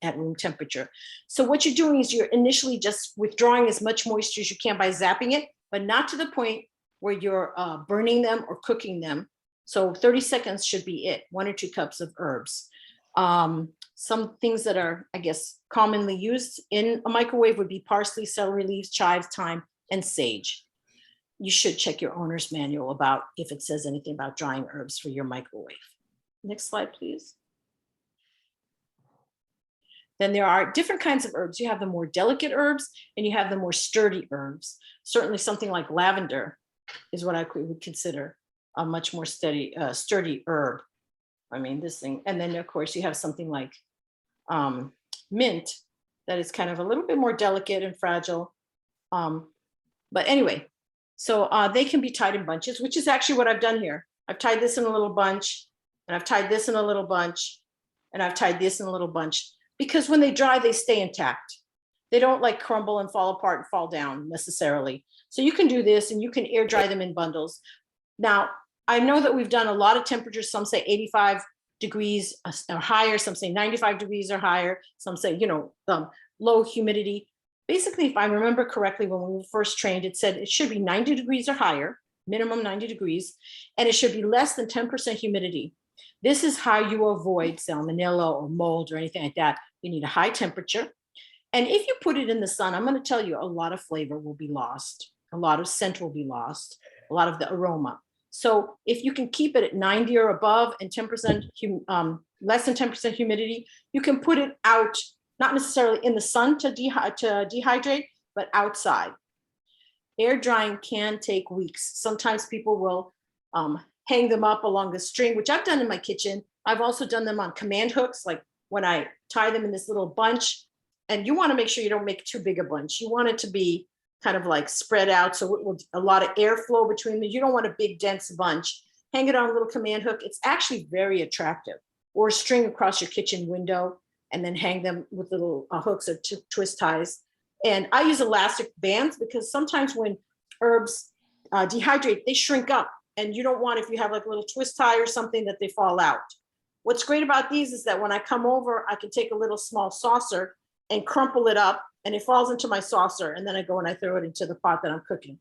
at room temperature. So what you're doing is you're initially just withdrawing as much moisture as you can by zapping it, but not to the point where you're burning them or cooking them. So 30 seconds should be it, 1 or 2 cups of herbs. Some things that are, I guess, commonly used in a microwave would be parsley, celery leaves, chives, thyme, and sage. You should check your owner's manual about if it says anything about drying herbs for your microwave. Next slide, please. Then there are different kinds of herbs. You have the more delicate herbs and you have the more sturdy herbs. Certainly something like lavender is what I would consider a much more sturdy herb. I mean, this thing. And then of course you have something like mint that is kind of a little bit more delicate and fragile. But anyway, so they can be tied in bunches, which is actually what I've done here. I've tied this in a little bunch, and I've tied this in a little bunch, and I've tied this in a little bunch, because when they dry, they stay intact. They don't like crumble and fall apart and fall down necessarily. So you can do this and you can air dry them in bundles. Now, I know that we've done a lot of temperatures. Some say 85 degrees or higher, some say 95 degrees or higher, some say, low humidity. Basically, if I remember correctly, when we were first trained, it said it should be 90 degrees or higher, minimum 90 degrees, and it should be less than 10% humidity. This is how you avoid salmonella or mold or anything like that. You need a high temperature. And if you put it in the sun, I'm going to tell you a lot of flavor will be lost. A lot of scent will be lost, a lot of the aroma. So if you can keep it at 90 or above and 10%, less than 10% humidity, you can put it out, not necessarily in the sun to dehydrate, but outside. Air drying can take weeks. Sometimes people will hang them up along the string, which I've done in my kitchen. I've also done them on command hooks, like when I tie them in this little bunch. And you want to make sure you don't make too big a bunch. You want it to be kind of like spread out, so it will a lot of airflow between them. You don't want a big dense bunch. Hang it on a little command hook. It's actually very attractive. Or string across your kitchen window. and then hang them with little hooks or twist ties. And I use elastic bands because sometimes when herbs dehydrate, they shrink up, and you don't want, if you have like a little twist tie or something, that they fall out. What's great about these is that when I come over, I can take a little small saucer and crumple it up, and it falls into my saucer, and then I go and I throw it into the pot that I'm cooking.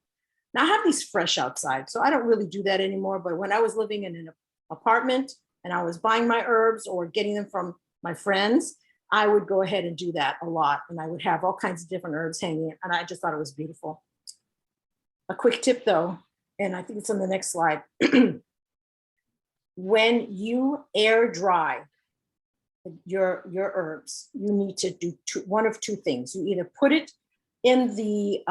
Now I have these fresh outside, so I don't really do that anymore. But when I was living in an apartment and I was buying my herbs or getting them from my friends, I would go ahead and do that a lot. And I would have all kinds of different herbs hanging, and I just thought it was beautiful. A quick tip though, and I think it's on the next slide. When you air dry your herbs, you need to do one of two things. You either put it in the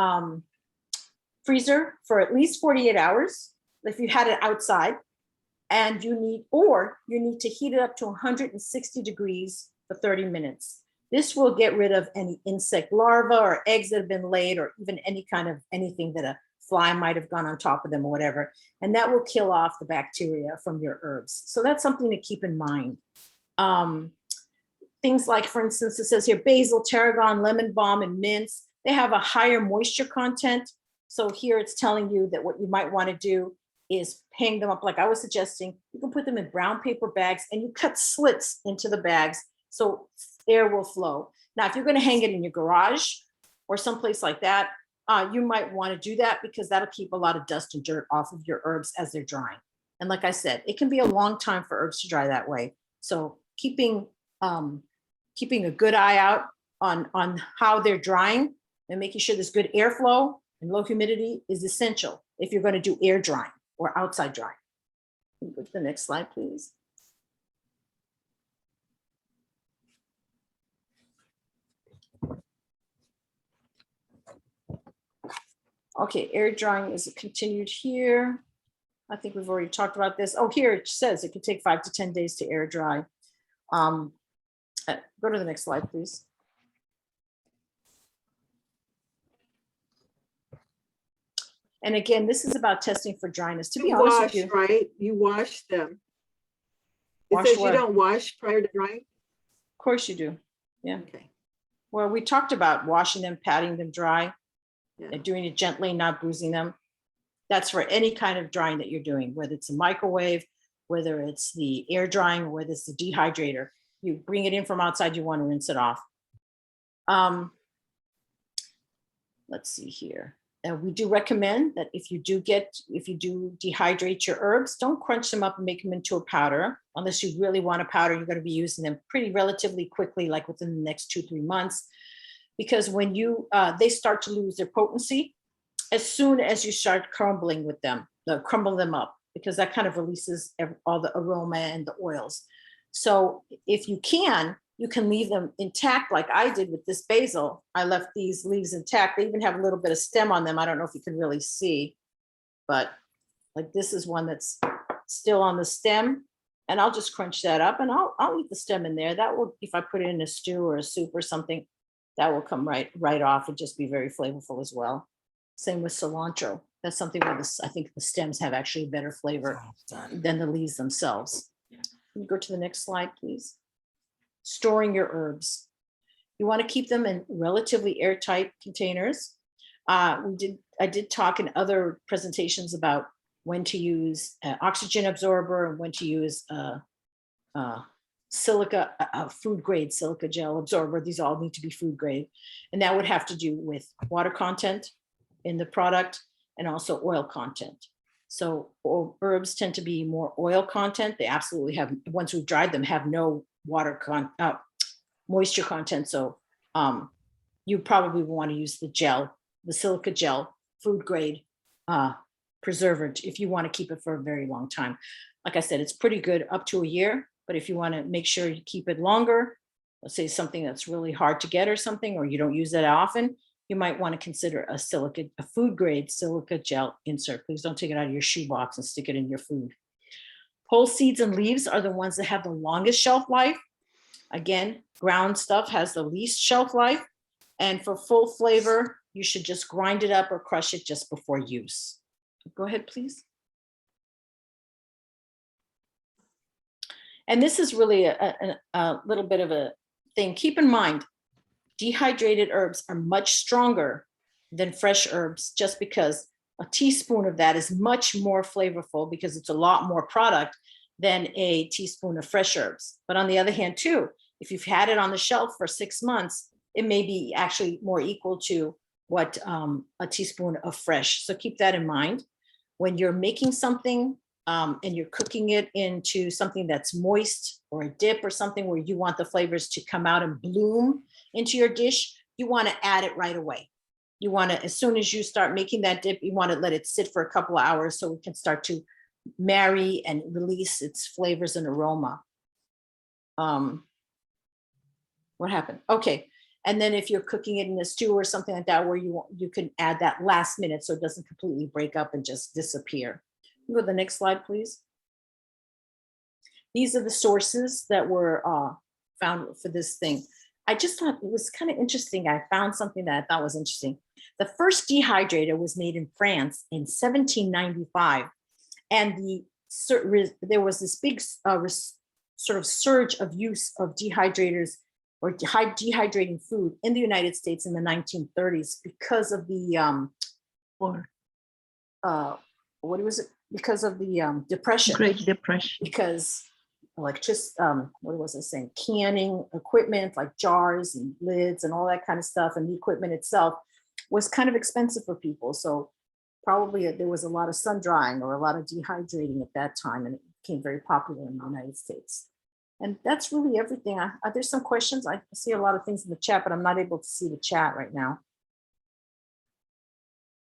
freezer for at least 48 hours, if you had it outside, and you need to heat it up to 160 degrees for 30 minutes. This will get rid of any insect larvae or eggs that have been laid, or even any kind of anything that a fly might have gone on top of them or whatever. And that will kill off the bacteria from your herbs. So that's something to keep in mind. Things like, for instance, it says here, basil, tarragon, lemon balm, and mints, they have a higher moisture content. So here it's telling you that what you might want to do is hang them up, like I was suggesting. You can put them in brown paper bags, and you cut slits into the bags so air will flow. Now, if you're going to hang it in your garage or someplace like that, you might want to do that, because that'll keep a lot of dust and dirt off of your herbs as they're drying. And like I said, it can be a long time for herbs to dry that way. So keeping a good eye out on how they're drying and making sure there's good airflow and low humidity is essential if you're going to do air drying or outside drying. Can you go to the next slide, please? Okay, air drying is continued here. I think we've already talked about this. Oh, here it says it could take 5 to 10 days to air dry. Go to the next slide, please. And again, this is about testing for dryness. To be honest with you, right? You wash them. It Wash says you what? don't wash prior to drying? Of course you do. Yeah. Okay. Well, we talked about washing them, patting them dry, Yeah. and doing it gently, not bruising them. That's for any kind of drying that you're doing, whether it's a microwave, whether it's the air drying, or whether it's the dehydrator. You bring it in from outside, you want to rinse it off. Let's see here. We do recommend that if you do dehydrate your herbs, don't crunch them up and make them into a powder. Unless you really want a powder, you're going to be using them pretty relatively quickly, like within the next 2-3 months. Because when they start to lose their potency as soon as you start crumbling with them, crumble them up, because that kind of releases all the aroma and the oils. So if you can leave them intact, like I did with this basil. I left these leaves intact. They even have a little bit of stem on them. I don't know if you can really see, but like this is one that's still on the stem, and I'll just crunch that up, and I'll leave the stem in there. That will, if I put it in a stew or a soup or something, that will come right off and just be very flavorful as well. Same with cilantro. That's something where I think the stems have actually better flavor than the leaves themselves. Can you go to the next slide, please? Storing your herbs. You want to keep them in relatively airtight containers. I did talk in other presentations about when to use an oxygen absorber and when to use silica, food grade silica gel absorber. These all need to be food grade. And that would have to do with water content in the product and also oil content. So herbs tend to be more oil content. They absolutely have, once we've dried them, have no moisture content. So you probably want to use the gel, the silica gel, food grade preserver, if you want to keep it for a very long time. Like I said, it's pretty good up to a year, but if you want to make sure you keep it longer, let's say something that's really hard to get or something, or you don't use that often, you might want to consider a food grade silica gel insert. Please don't take it out of your shoebox and stick it in your food. Whole seeds and leaves are the ones that have the longest shelf life. Again, ground stuff has the least shelf life. And for full flavor, you should just grind it up or crush it just before use. Go ahead, please. And this is really a little bit of a thing, keep in mind, dehydrated herbs are much stronger than fresh herbs, just because a teaspoon of that is much more flavorful because it's a lot more product than a teaspoon of fresh herbs. But on the other hand, too, if you've had it on the shelf for 6 months, it may be actually more equal to what a teaspoon of fresh. So keep that in mind. When you're making something and you're cooking it into something that's moist or a dip or something where you want the flavors to come out and bloom into your dish, you want to add it right away. You want to, as soon as you start making that dip, you want to let it sit for a couple of hours so it can start to marry and release its flavors and aroma. What happened? Okay. And then if you're cooking it in a stew or something like that, where you can add that last minute so it doesn't completely break up and just disappear. Go to the next slide, please. These are the sources that were found for this thing. I just thought it was kind of interesting. I found something that I thought was interesting. The first dehydrator was made in France in 1795. And there was this big sort of surge of use of dehydrators or dehydrating food in the United States in the 1930s because of the what was it? Because of the depression. Great Depression. Because what was I saying? Canning equipment like jars and lids and all that kind of stuff, and the equipment itself was kind of expensive for people. So probably there was a lot of sun drying or a lot of dehydrating at that time, and it became very popular in the United States. And that's really everything. There's some questions. I see a lot of things in the chat, but I'm not able to see the chat right now.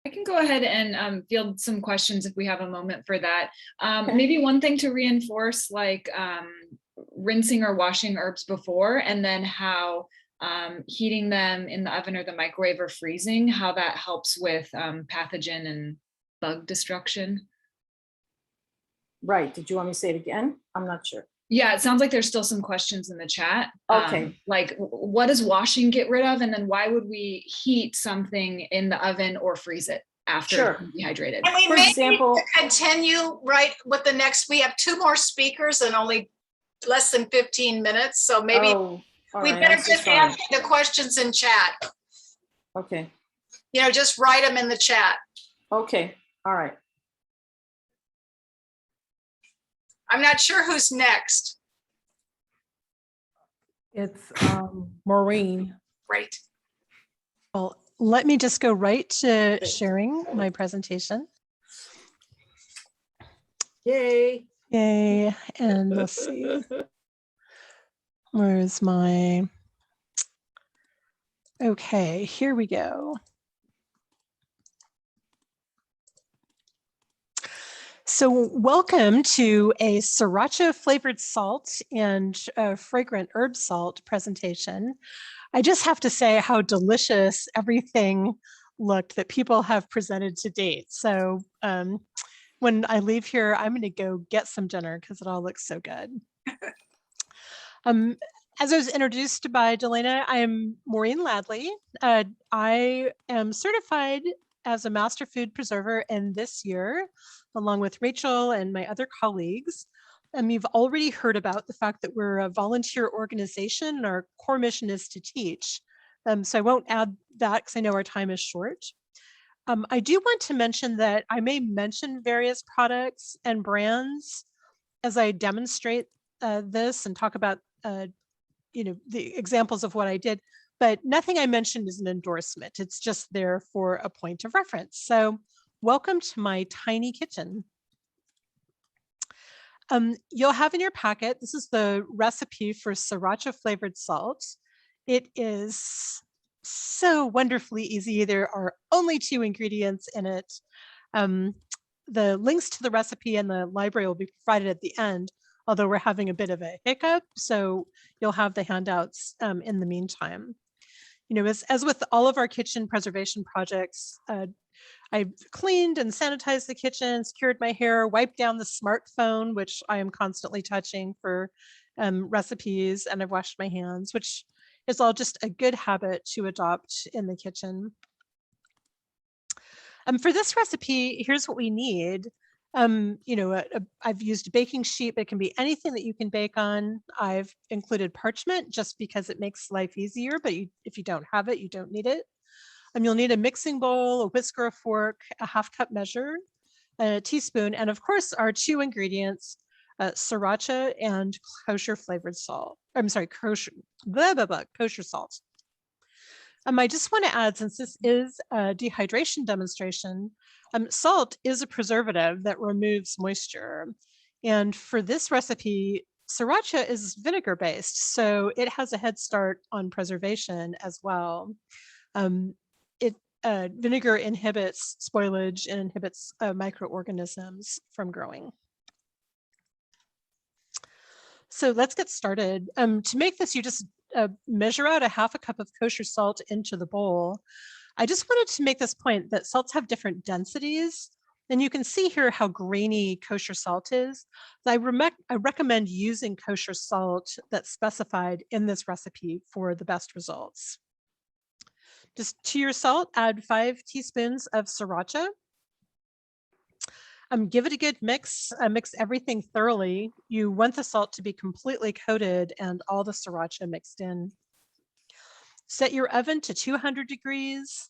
I can go ahead and field some questions if we have a moment for that. Okay. Maybe one thing to reinforce, like rinsing or washing herbs before, and then how heating them in the oven or the microwave or freezing, how that helps with pathogen and bug destruction. Right. Did you want me to say it again? I'm not sure. Yeah, it sounds like there's still some questions in the chat. Okay. Like, what does washing get rid of? And then why would we heat something in the oven or freeze it after Sure. it's dehydrated? And we For may example- need to continue right with the next, we have 2 more speakers and only less than 15 minutes. So maybe Oh, all we right, better I'm so just sorry. answer the questions in chat. Okay. Just write them in the chat. Okay. All right. I'm not sure who's next. It's Maureen. Great. Well, let me just go right to sharing my presentation. Yay. Yay. And let's see. Where's my, okay, here we go. So welcome to a sriracha flavored salt and fragrant herb salt presentation. I just have to say how delicious everything looked that people have presented to date. So when I leave here, I'm going to go get some dinner because it all looks so good. As I was introduced by Delana, I'm Maureen Ladley. I am certified as a master food preserver, and this year, along with Rachel and my other colleagues, you've already heard about the fact that we're a volunteer organization and our core mission is to teach. So I won't add that because I know our time is short. I do want to mention that I may mention various products and brands as I demonstrate this and talk about the examples of what I did, but nothing I mentioned is an endorsement. It's just there for a point of reference. So welcome to my tiny kitchen. You'll have in your packet, this is the recipe for sriracha flavored salt. It is so wonderfully easy. There are only 2 ingredients in it. The links to the recipe and the library will be provided at the end, although we're having a bit of a hiccup. So you'll have the handouts in the meantime. As with all of our kitchen preservation projects, I've cleaned and sanitized the kitchen, secured my hair, wiped down the smartphone, which I am constantly touching for recipes, and I've washed my hands, which is all just a good habit to adopt in the kitchen. For this recipe, here's what we need. I've used a baking sheet, but it can be anything that you can bake on. I've included parchment just because it makes life easier, but if you don't have it, you don't need it. You'll need a mixing bowl, a whisker, a fork, a half-cup measure, a teaspoon, and of course our 2 ingredients, sriracha and kosher flavored salt. I'm sorry, kosher salt. I just want to add, since this is a dehydration demonstration, salt is a preservative that removes moisture. And for this recipe, sriracha is vinegar based, so it has a head start on preservation as well. Vinegar inhibits spoilage and inhibits microorganisms from growing. So let's get started. To make this, you just measure out a half a cup of kosher salt into the bowl. I just wanted to make this point that salts have different densities. And you can see here how grainy kosher salt is. I recommend using kosher salt that's specified in this recipe for the best results. Just to your salt, add 5 teaspoons of sriracha. Give it a good mix, mix everything thoroughly. You want the salt to be completely coated and all the sriracha mixed in. Set your oven to 200 degrees.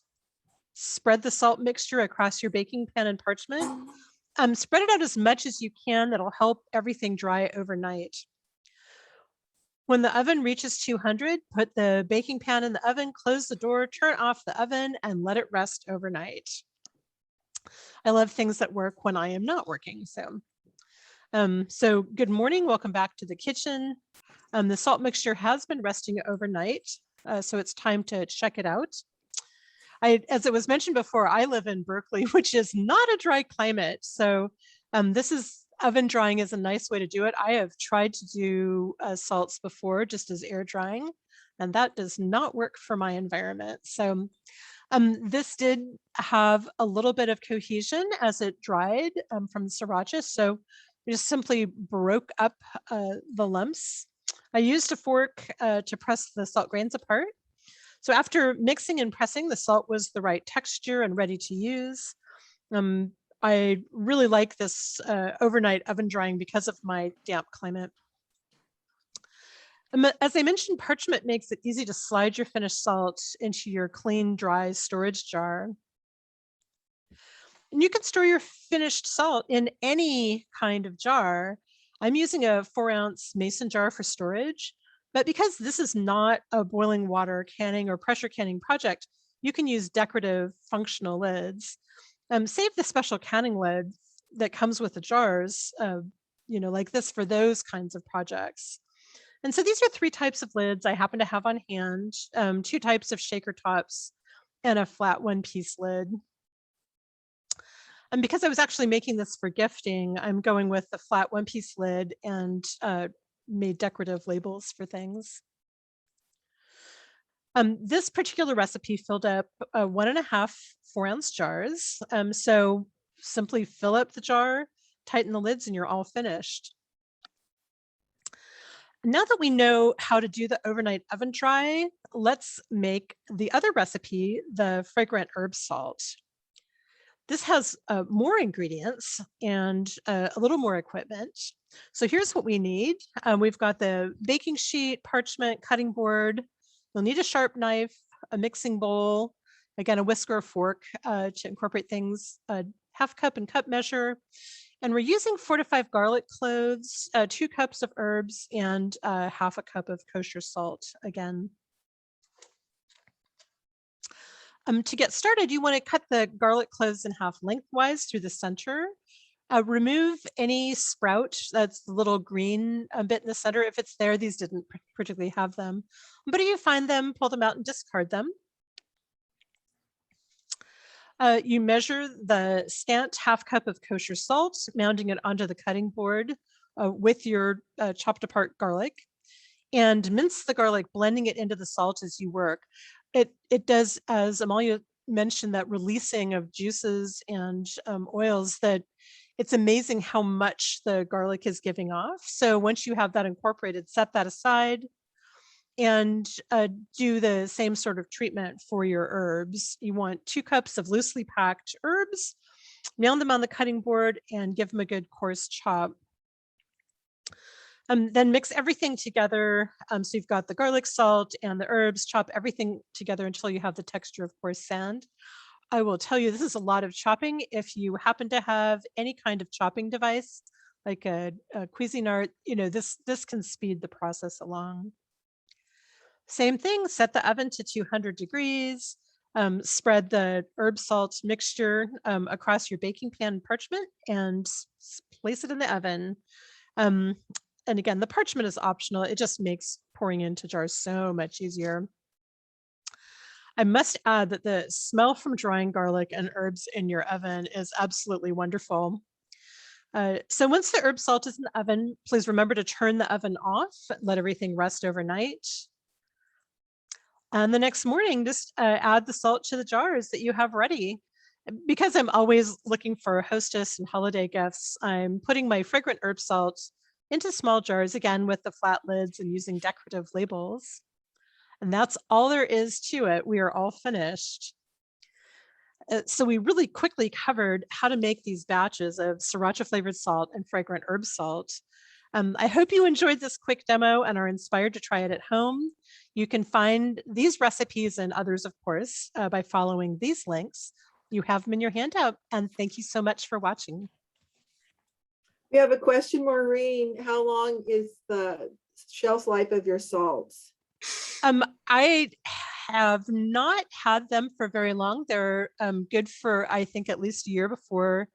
Spread the salt mixture across your baking pan and parchment. Spread it out as much as you can. That'll help everything dry overnight. When the oven reaches 200, put the baking pan in the oven, close the door, turn off the oven, and let it rest overnight. I love things that work when I am not working. So good morning, welcome back to the kitchen. The salt mixture has been resting overnight, so it's time to check it out. As it was mentioned before, I live in Berkeley, which is not a dry climate. So oven drying is a nice way to do it. I have tried to do salts before just as air drying, and that does not work for my environment. So this did have a little bit of cohesion as it dried from the sriracha. So we just simply broke up the lumps. I used a fork to press the salt grains apart. So after mixing and pressing, the salt was the right texture and ready to use. I really like this overnight oven drying because of my damp climate. As I mentioned, parchment makes it easy to slide your finished salt into your clean, dry storage jar. And you can store your finished salt in any kind of jar. I'm using a 4-ounce mason jar for storage, but because this is not a boiling water canning or pressure canning project, you can use decorative functional lids. Save the special canning lid that comes with the jars, like this for those kinds of projects. And so these are 3 types of lids I happen to have on hand, 2 types of shaker tops, and a flat 1-piece lid. And because I was actually making this for gifting, I'm going with the flat 1-piece lid and made decorative labels for things. This particular recipe filled up 1.5 4-ounce jars. So simply fill up the jar, tighten the lids, and you're all finished. Now that we know how to do the overnight oven dry, let's make the other recipe, the fragrant herb salt. This has more ingredients and a little more equipment. So here's what we need. We've got the baking sheet, parchment, cutting board. You'll need a sharp knife, a mixing bowl, again, a whisker or fork to incorporate things, a half cup and cup measure. And we're using 4 to 5 garlic cloves, 2 cups of herbs, and half a cup of kosher salt again. To get started, you want to cut the garlic cloves in half lengthwise through the center. Remove any sprout, that's the little green bit in the center. If it's there, these didn't particularly have them. But if you find them, pull them out and discard them. You measure the scant half cup of kosher salt, mounting it onto the cutting board with your chopped apart garlic, and mince the garlic, blending it into the salt as you work. It does, as Amalia mentioned, that releasing of juices and oils, that it's amazing how much the garlic is giving off. So once you have that incorporated, set that aside and do the same sort of treatment for your herbs. You want 2 cups of loosely packed herbs, nail them on the cutting board and give them a good coarse chop. Then mix everything together. So you've got the garlic, salt, and the herbs, chop everything together until you have the texture of coarse sand. I will tell you, this is a lot of chopping. If you happen to have any kind of chopping device, like a Cuisinart, this can speed the process along. Same thing, set the oven to 200 degrees, spread the herb salt mixture across your baking pan parchment and place it in the oven. And again, the parchment is optional. It just makes pouring into jars so much easier. I must add that the smell from drying garlic and herbs in your oven is absolutely wonderful. So once the herb salt is in the oven, please remember to turn the oven off, let everything rest overnight. And the next morning, just add the salt to the jars that you have ready. Because I'm always looking for hostess and holiday gifts, I'm putting my fragrant herb salt into small jars, again with the flat lids and using decorative labels. And that's all there is to it. We are all finished. So we really quickly covered how to make these batches of sriracha flavored salt and fragrant herb salt. I hope you enjoyed this quick demo and are inspired to try it at home. You can find these recipes and others, of course, by following these links. You have them in your handout, and thank you so much for watching. We have a question, Maureen. How long is the shelf life of your salts? I have not had them for very long. They're good for, I think, at least a year before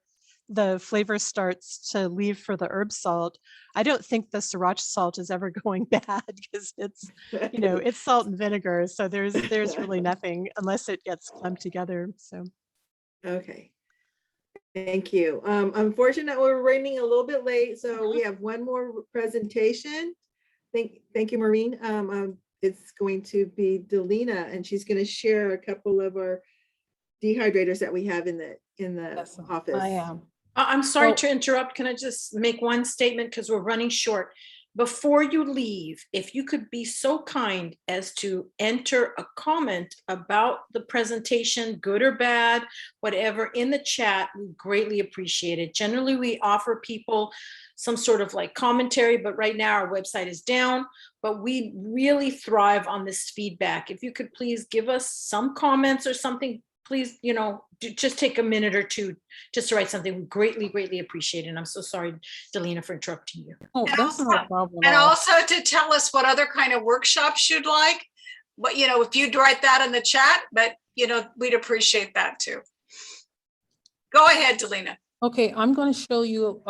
the flavor starts to leave for the herb salt. I don't think the sriracha salt is ever going bad because it's, it's salt and vinegar. So there's really nothing unless it gets clumped together. So. Okay. Thank you. Unfortunately, we're running a little bit late, so we have one more presentation. Thank you, Maureen. It's going to be Delina, and she's going to share a couple of our dehydrators that we have in the Yes, office. I am. I'm sorry Oh. to interrupt. Can I just make one statement because we're running short? Before you leave, if you could be so kind as to enter a comment about the presentation, good or bad, whatever, in the chat, we greatly appreciate it. Generally, we offer people some sort of like commentary, but right now our website is down, but we really thrive on this feedback. If you could please give us some comments or something, please, just take a minute or two just to write something. We greatly appreciate it. And I'm so sorry, Delina, for interrupting you. Oh, And that's not a problem. And at all. also to tell us what other kind of workshops you'd like. But, if you'd write that in the chat, but, we'd appreciate that too. Go ahead, Delina. Okay, I'm going to show you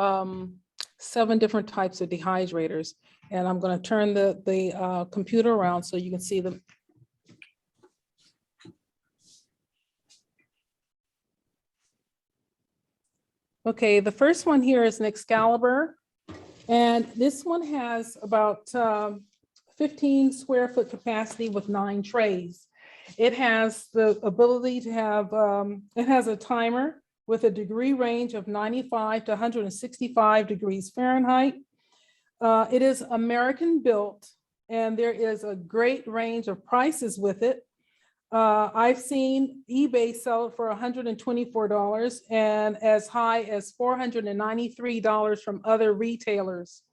7 different types of dehydrators, and I'm going to turn the computer around so you can see them. Okay, the first one here is an Excalibur, and this one has about 15 square foot capacity with 9 trays. It has the ability to have, it has a timer with a degree range of 95 to 165 degrees Fahrenheit. It is American built, and there is a great range of prices with it. I've seen eBay sell it for $124 and as high as $493 from other retailers.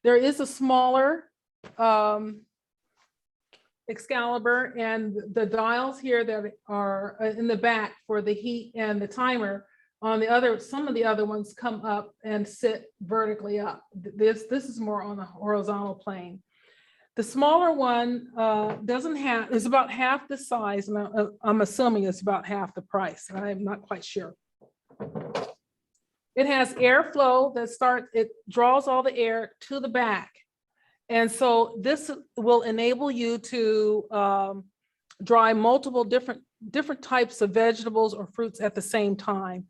There is a smaller Excalibur, and the dials here that are in the back for the heat and the timer on the other, some of the other ones come up and sit vertically up. This is more on the horizontal plane. The smaller one is about half the size, and I'm assuming it's about half the price. I'm not quite sure. It has airflow it draws all the air to the back. And so this will enable you to dry multiple different types of vegetables or fruits at the same time.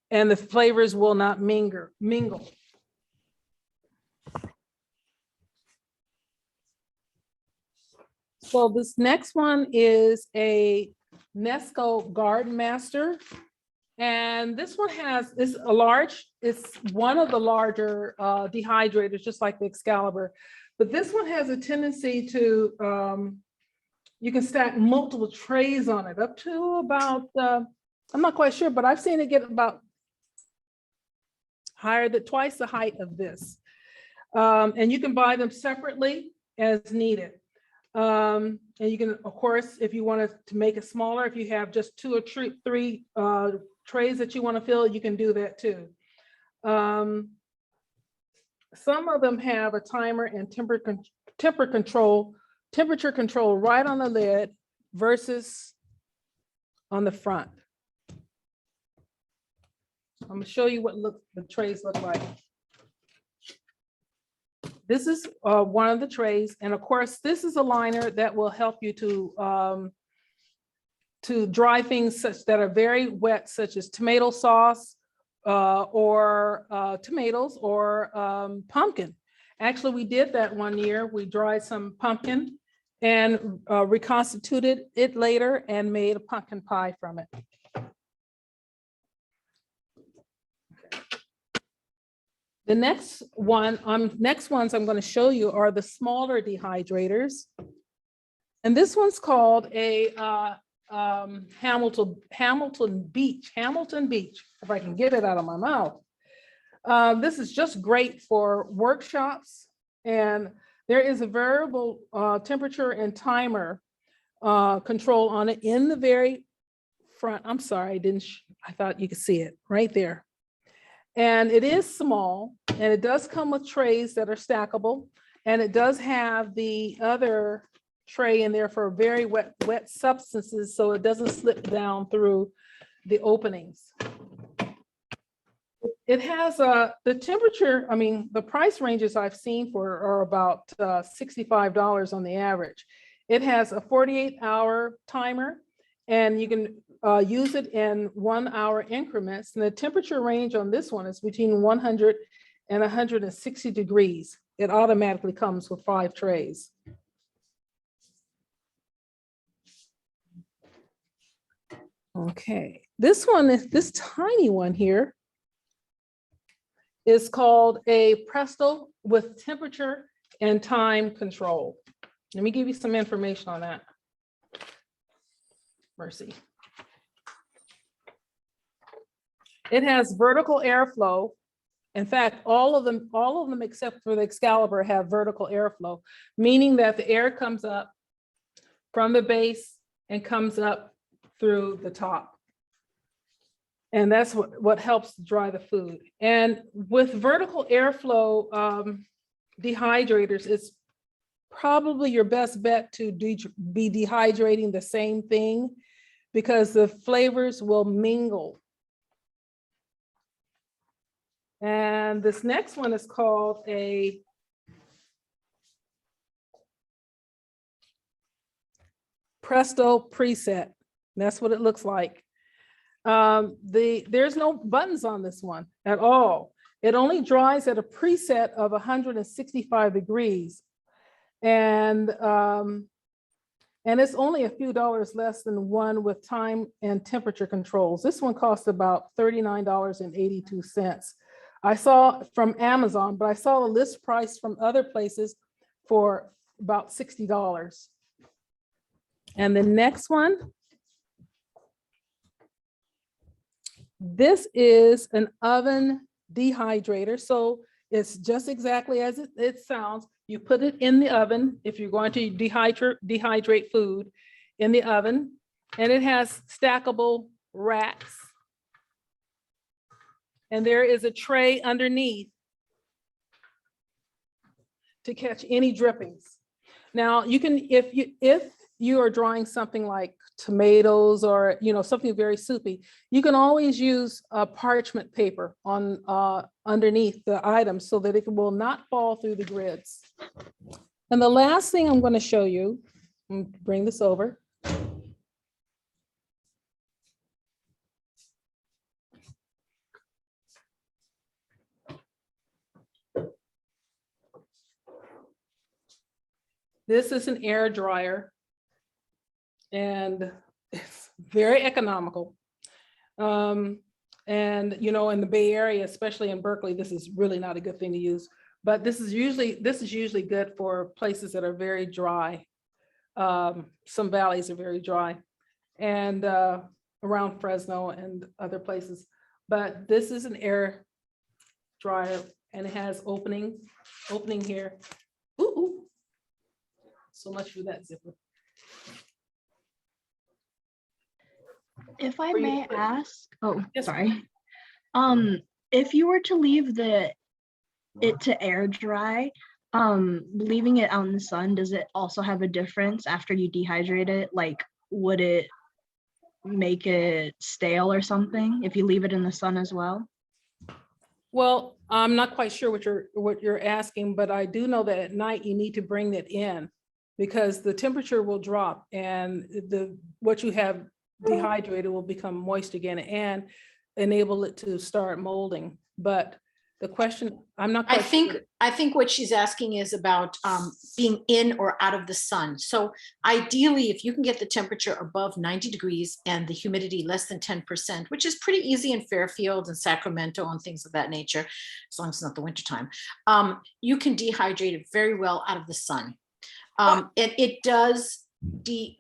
And the flavors will not mingle. So this next one is a Nesco Garden Master. And this one it's one of the larger dehydrators, just like the Excalibur. But this one has a tendency to, you can stack multiple trays on it up to about, I'm not quite sure, but I've seen it get about higher than twice the height of this. And you can buy them separately as needed. And you can, of course, if you want to make it smaller, if you have just 2 or 3 trays that you want to fill, you can do that too. Some of them have a timer and temperature control right on the lid versus on the front. I'm going to show you what the trays look like. This is one of the trays, and of course, this is a liner that will help you to dry things that are very wet, such as tomato sauce or tomatoes or pumpkin. Actually, we did that one year. We dried some pumpkin and reconstituted it later and made a pumpkin pie from it. The next ones I'm going to show you are the smaller dehydrators. And this one's called a Hamilton Beach, if I can get it out of my mouth. This is just great for workshops, and there is a variable temperature and timer control on it in the very front. I'm sorry, I thought you could see it right there. And it is small, and it does come with trays that are stackable, and it does have the other tray in there for very wet substances, so it doesn't slip down through the openings. It has the temperature, I mean, the price ranges I've seen for are about $65 on the average. It has a 48-hour timer, and you can use it in 1-hour increments. And the temperature range on this one is between 100 and 160 degrees. It automatically comes with 5 trays. Okay, this tiny one here is called a Presto with temperature and time control. Let me give you some information on that. Mercy. It has vertical airflow. In fact, all of them except for the Excalibur have vertical airflow, meaning that the air comes up from the base and comes up through the top. And that's what helps dry the food. And with vertical airflow dehydrators, it's probably your best bet to be dehydrating the same thing, because the flavors will mingle. And this next one is called a Presto preset. That's what it looks like. There's no buttons on this one at all. It only dries at a preset of 165 degrees. And it's only a few dollars less than one with time and temperature controls. This one costs about $39.82. I saw from Amazon, but I saw the list price from other places for about $60. And the next one, this is an oven dehydrator. So it's just exactly as it sounds. You put it in the oven if you're going to dehydrate food in the oven, and it has stackable racks. And there is a tray underneath to catch any drippings. Now you can, if you are drying something like tomatoes or something very soupy, you can always use a parchment paper on underneath the item so that it will not fall through the grids. And the last thing I'm going to show you, bring this over. This is an air dryer, and it's very economical. And in the Bay Area, especially in Berkeley, this is really not a good thing to use. But this is usually good for places that are very dry. Some valleys are very dry, and around Fresno and other places. But this is an air dryer, and it has opening here. Ooh, ooh. So much for that zipper. If I For you may to put- ask, oh, Yes. sorry. If you were to leave it to air dry, leaving it out in the sun, does it also have a difference after you dehydrate it? Like, would it make it stale or something if you leave it in the sun as well? Well, I'm not quite sure what you're asking, but I do know that at night you need to bring it in because the temperature will drop and what you have dehydrated will become moist again and enable it to start molding. But the question, I'm not I quite sure. think what she's asking is about being in or out of the sun. So ideally, if you can get the temperature above 90 degrees and the humidity less than 10%, which is pretty easy in Fairfield and Sacramento and things of that nature, as long as it's not the wintertime, you can dehydrate it very well out of the sun. And it does,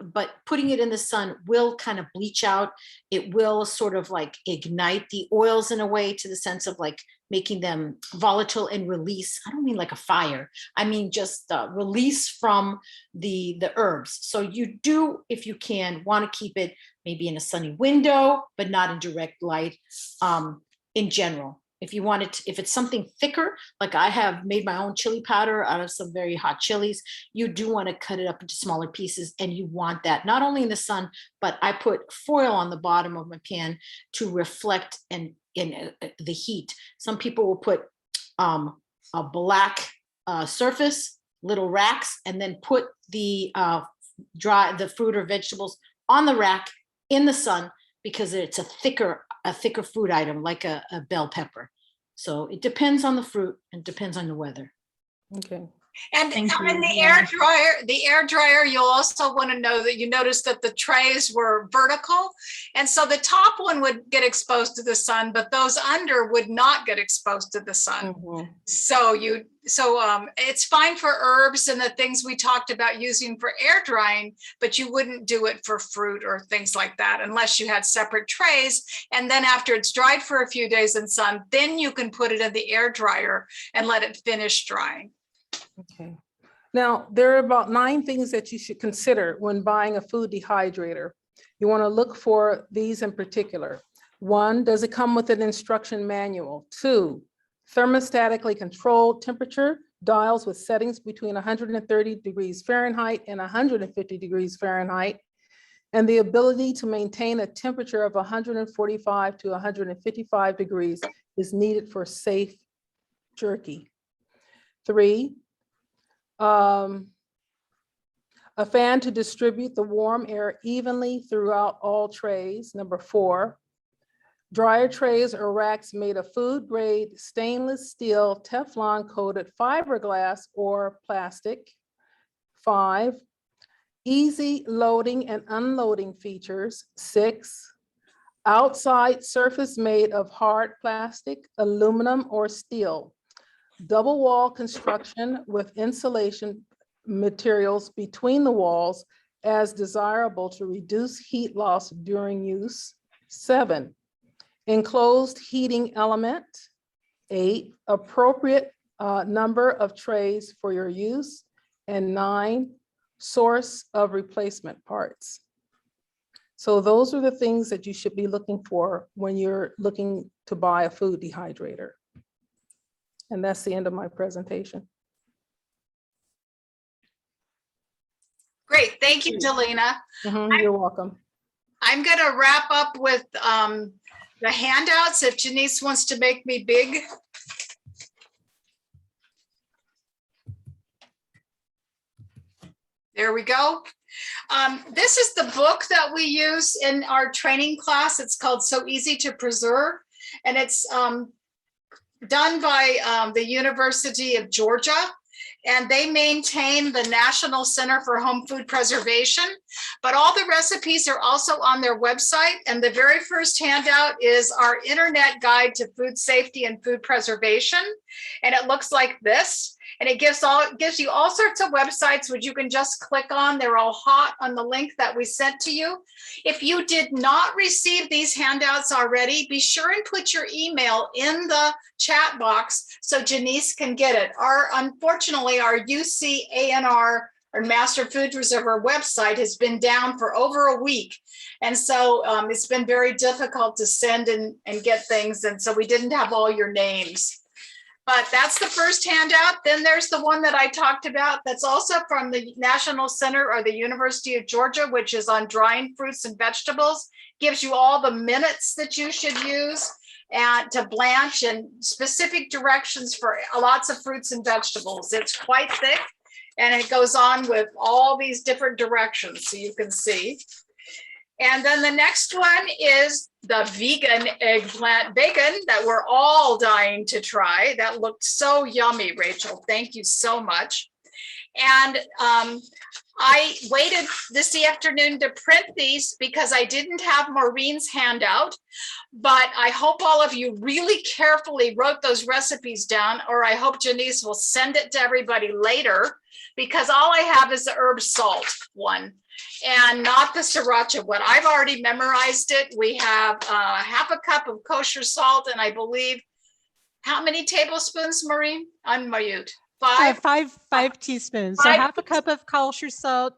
but putting it in the sun will kind of bleach out. It will sort of like ignite the oils in a way, to the sense of like making them volatile and release. I don't mean like a fire. I mean just release from the herbs. So you do, if you can, want to keep it maybe in a sunny window, but not in direct light in general. If you want it, if it's something thicker, like I have made my own chili powder out of some very hot chilies, you do want to cut it up into smaller pieces, and you want that not only in the sun, but I put foil on the bottom of my pan to reflect in the heat. Some people will put a black surface, little racks, and then put the fruit or vegetables on the rack in the sun because it's a thicker food item, like a bell pepper. So it depends on the fruit and depends on the weather. Okay. And Thank you. in the Yeah. air dryer, you'll also want to know that you notice that the trays were vertical. And so the top one would get exposed to the sun, but those under would not get exposed to the sun. Mhm. So it's fine for herbs and the things we talked about using for air drying, but you wouldn't do it for fruit or things like that unless you had separate trays. And then after it's dried for a few days in sun, then you can put it in the air dryer and let it finish drying. Okay. Now, there are about 9 things that you should consider when buying a food dehydrator. You want to look for these in particular. 1, does it come with an instruction manual? 2, thermostatically controlled temperature dials with settings between 130 degrees Fahrenheit and 150 degrees Fahrenheit, and the ability to maintain a temperature of 145 to 155 degrees is needed for safe jerky. 3, a fan to distribute the warm air evenly throughout all trays. Number 4, dryer trays or racks made of food grade stainless steel, Teflon coated fiberglass or plastic. 5, easy loading and unloading features. 6, outside surface made of hard plastic, aluminum or steel. Double wall construction with insulation materials between the walls as desirable to reduce heat loss during use. 7, enclosed heating element. 8, appropriate number of trays for your use. And 9, source of replacement parts. So those are the things that you should be looking for when you're looking to buy a food dehydrator. And that's the end of my presentation. Great, thank you, Delina. You're welcome. I'm gonna wrap up with the handouts if Janice wants to make me big. There we go. This is the book that we use in our training class. It's called So Easy to Preserve, and it's done by the University of Georgia, and they maintain the National Center for Home Food Preservation, but all the recipes are also on their website. And the very first handout is our internet guide to food safety and food preservation. And it looks like this. And it gives you all sorts of websites which you can just click on. They're all hot on the link that we sent to you. If you did not receive these handouts already, be sure and put your email in the chat box so Janice can get it. Unfortunately, our UCANR, or Master Food Preserver website, has been down for over a week. And so it's been very difficult to send and get things. And so we didn't have all your names. But that's the first handout. Then there's the one that I talked about that's also from the National Center or the University of Georgia, which is on drying fruits and vegetables. Gives you all the minutes that you should use and to blanch and specific directions for lots of fruits and vegetables. It's quite thick and it goes on with all these different directions so you can see. And then the next one is the vegan eggplant bacon that we're all dying to try. That looked so yummy, Rachel. Thank you so much. And I waited this afternoon to print these because I didn't have Maureen's handout, but I hope all of you really carefully wrote those recipes down, or I hope Janice will send it to everybody later, because all I have is the herb salt one and not the sriracha one. I've already memorized it. We have half a cup of kosher salt, and I believe, how many tablespoons, Maureen? Unmute. Five teaspoons. So half a cup of kosher salt,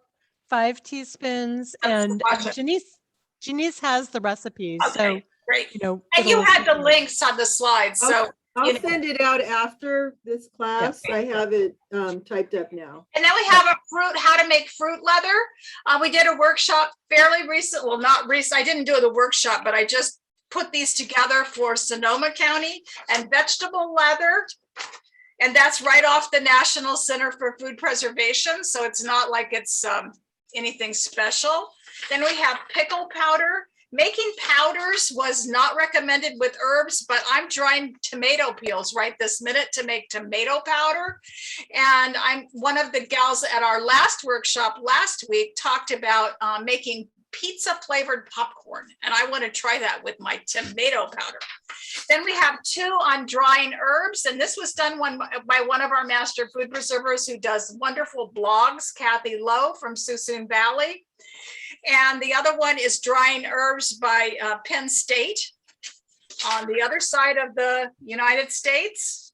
5 teaspoons, and Janice has the recipes. Okay, so great. You know, and you had the links on the slides. So I'll send it out after this class. I have it typed up now. And then we have how to make fruit leather. We did a workshop fairly recent. Well, not recent. I didn't do the workshop, but I just put these together for Sonoma County and vegetable leather. And that's right off the National Center for Food Preservation. So it's not like it's anything special. Then we have pickle powder. Making powders was not recommended with herbs, but I'm drying tomato peels right this minute to make tomato powder. And I'm one of the gals at our last workshop last week talked about making pizza flavored popcorn. And I want to try that with my tomato powder. Then we have 2 on drying herbs. And this was done by one of our master food preservers who does wonderful blogs, Kathy Lowe from Suisun Valley. And the other one is drying herbs by Penn State on the other side of the United States.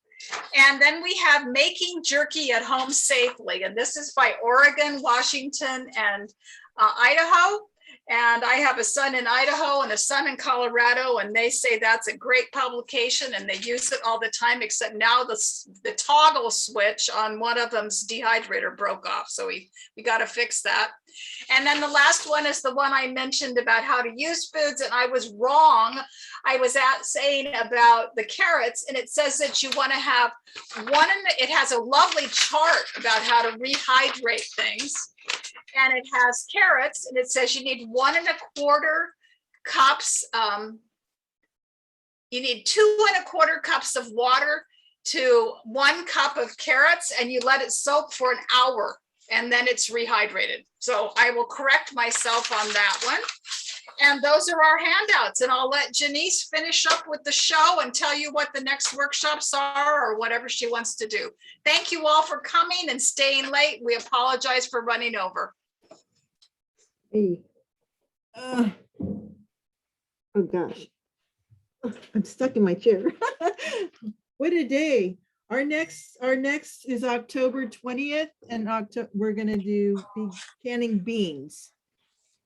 And then we have making jerky at home safely. And this is by Oregon, Washington, and Idaho. And I have a son in Idaho and a son in Colorado, and they say that's a great publication and they use it all the time, except now the toggle switch on one of them's dehydrator broke off. So we got to fix that. And then the last one is the one I mentioned about how to use foods. And I was wrong. I was saying about the carrots, and it says that you want to have one, it has a lovely chart about how to rehydrate things. And it has carrots, and it says you need 1 1/4 cups. You need 2 1/4 cups of water to 1 cup of carrots, and you let it soak for an hour, and then it's rehydrated. So I will correct myself on that one. And those are our handouts, and I'll let Janice finish up with the show and tell you what the next workshops are or whatever she wants to do. Thank you all for coming and staying late. We apologize for running over. Hey. Oh gosh, I'm stuck in my chair. What a day. Our next is October 20th, and we're gonna do canning beans.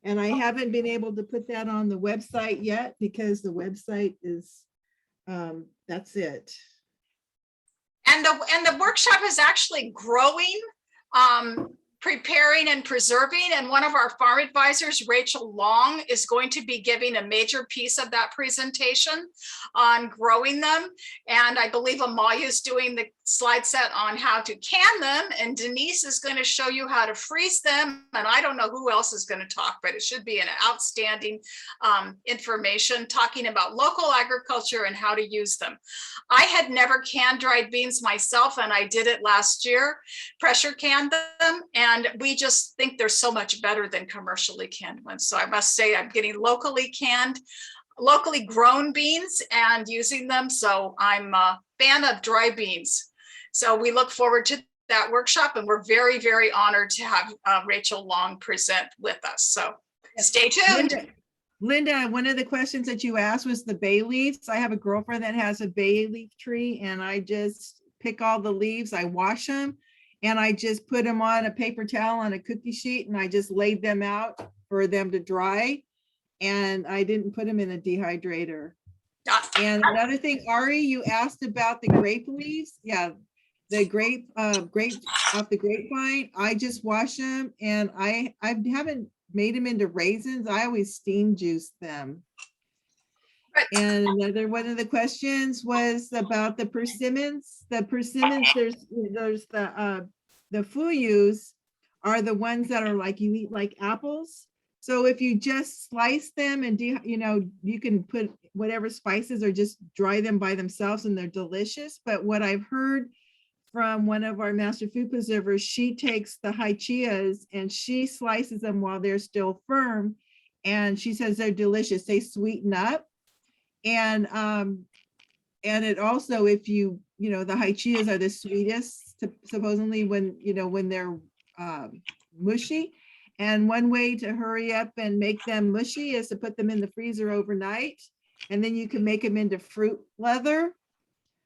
And I haven't been able to put that on the website yet because the website is, that's it. And the workshop is actually growing, preparing and preserving. And one of our farm advisors, Rachel Long, is going to be giving a major piece of that presentation on growing them. And I believe Amaya is doing the slide set on how to can them. And Denise is going to show you how to freeze them. And I don't know who else is going to talk, but it should be an outstanding information talking about local agriculture and how to use them. I had never canned dried beans myself, and I did it last year, pressure canned them. And we just think they're so much better than commercially canned ones. So I must say I'm getting locally grown beans and using them. So I'm a fan of dry beans. So we look forward to that workshop, and we're very, very honored to have Rachel Long present with us. So stay tuned. Linda, one of the questions that you asked was the bay leaves. I have a girlfriend that has a bay leaf tree, and I just pick all the leaves, I wash them, and I just put them on a paper towel on a cookie sheet, and I just laid them out for them to dry. And I didn't put them in a dehydrator. And another thing, Ari, you asked about the grape leaves. Yeah, the grapes off the grapevine. I just wash them, and I haven't made them into raisins. I always steam juice them. And another one of the questions was about the persimmons. The persimmons, there's the fuyus are the ones that are like you eat like apples. So if you just slice them and you can put whatever spices or just dry them by themselves, and they're delicious. But what I've heard from one of our master food preservers, she takes the hychias and she slices them while they're still firm, and she says they're delicious. They sweeten up, and it also, if the hychias are the sweetest supposedly when they're mushy. And one way to hurry up and make them mushy is to put them in the freezer overnight, and then you can make them into fruit leather.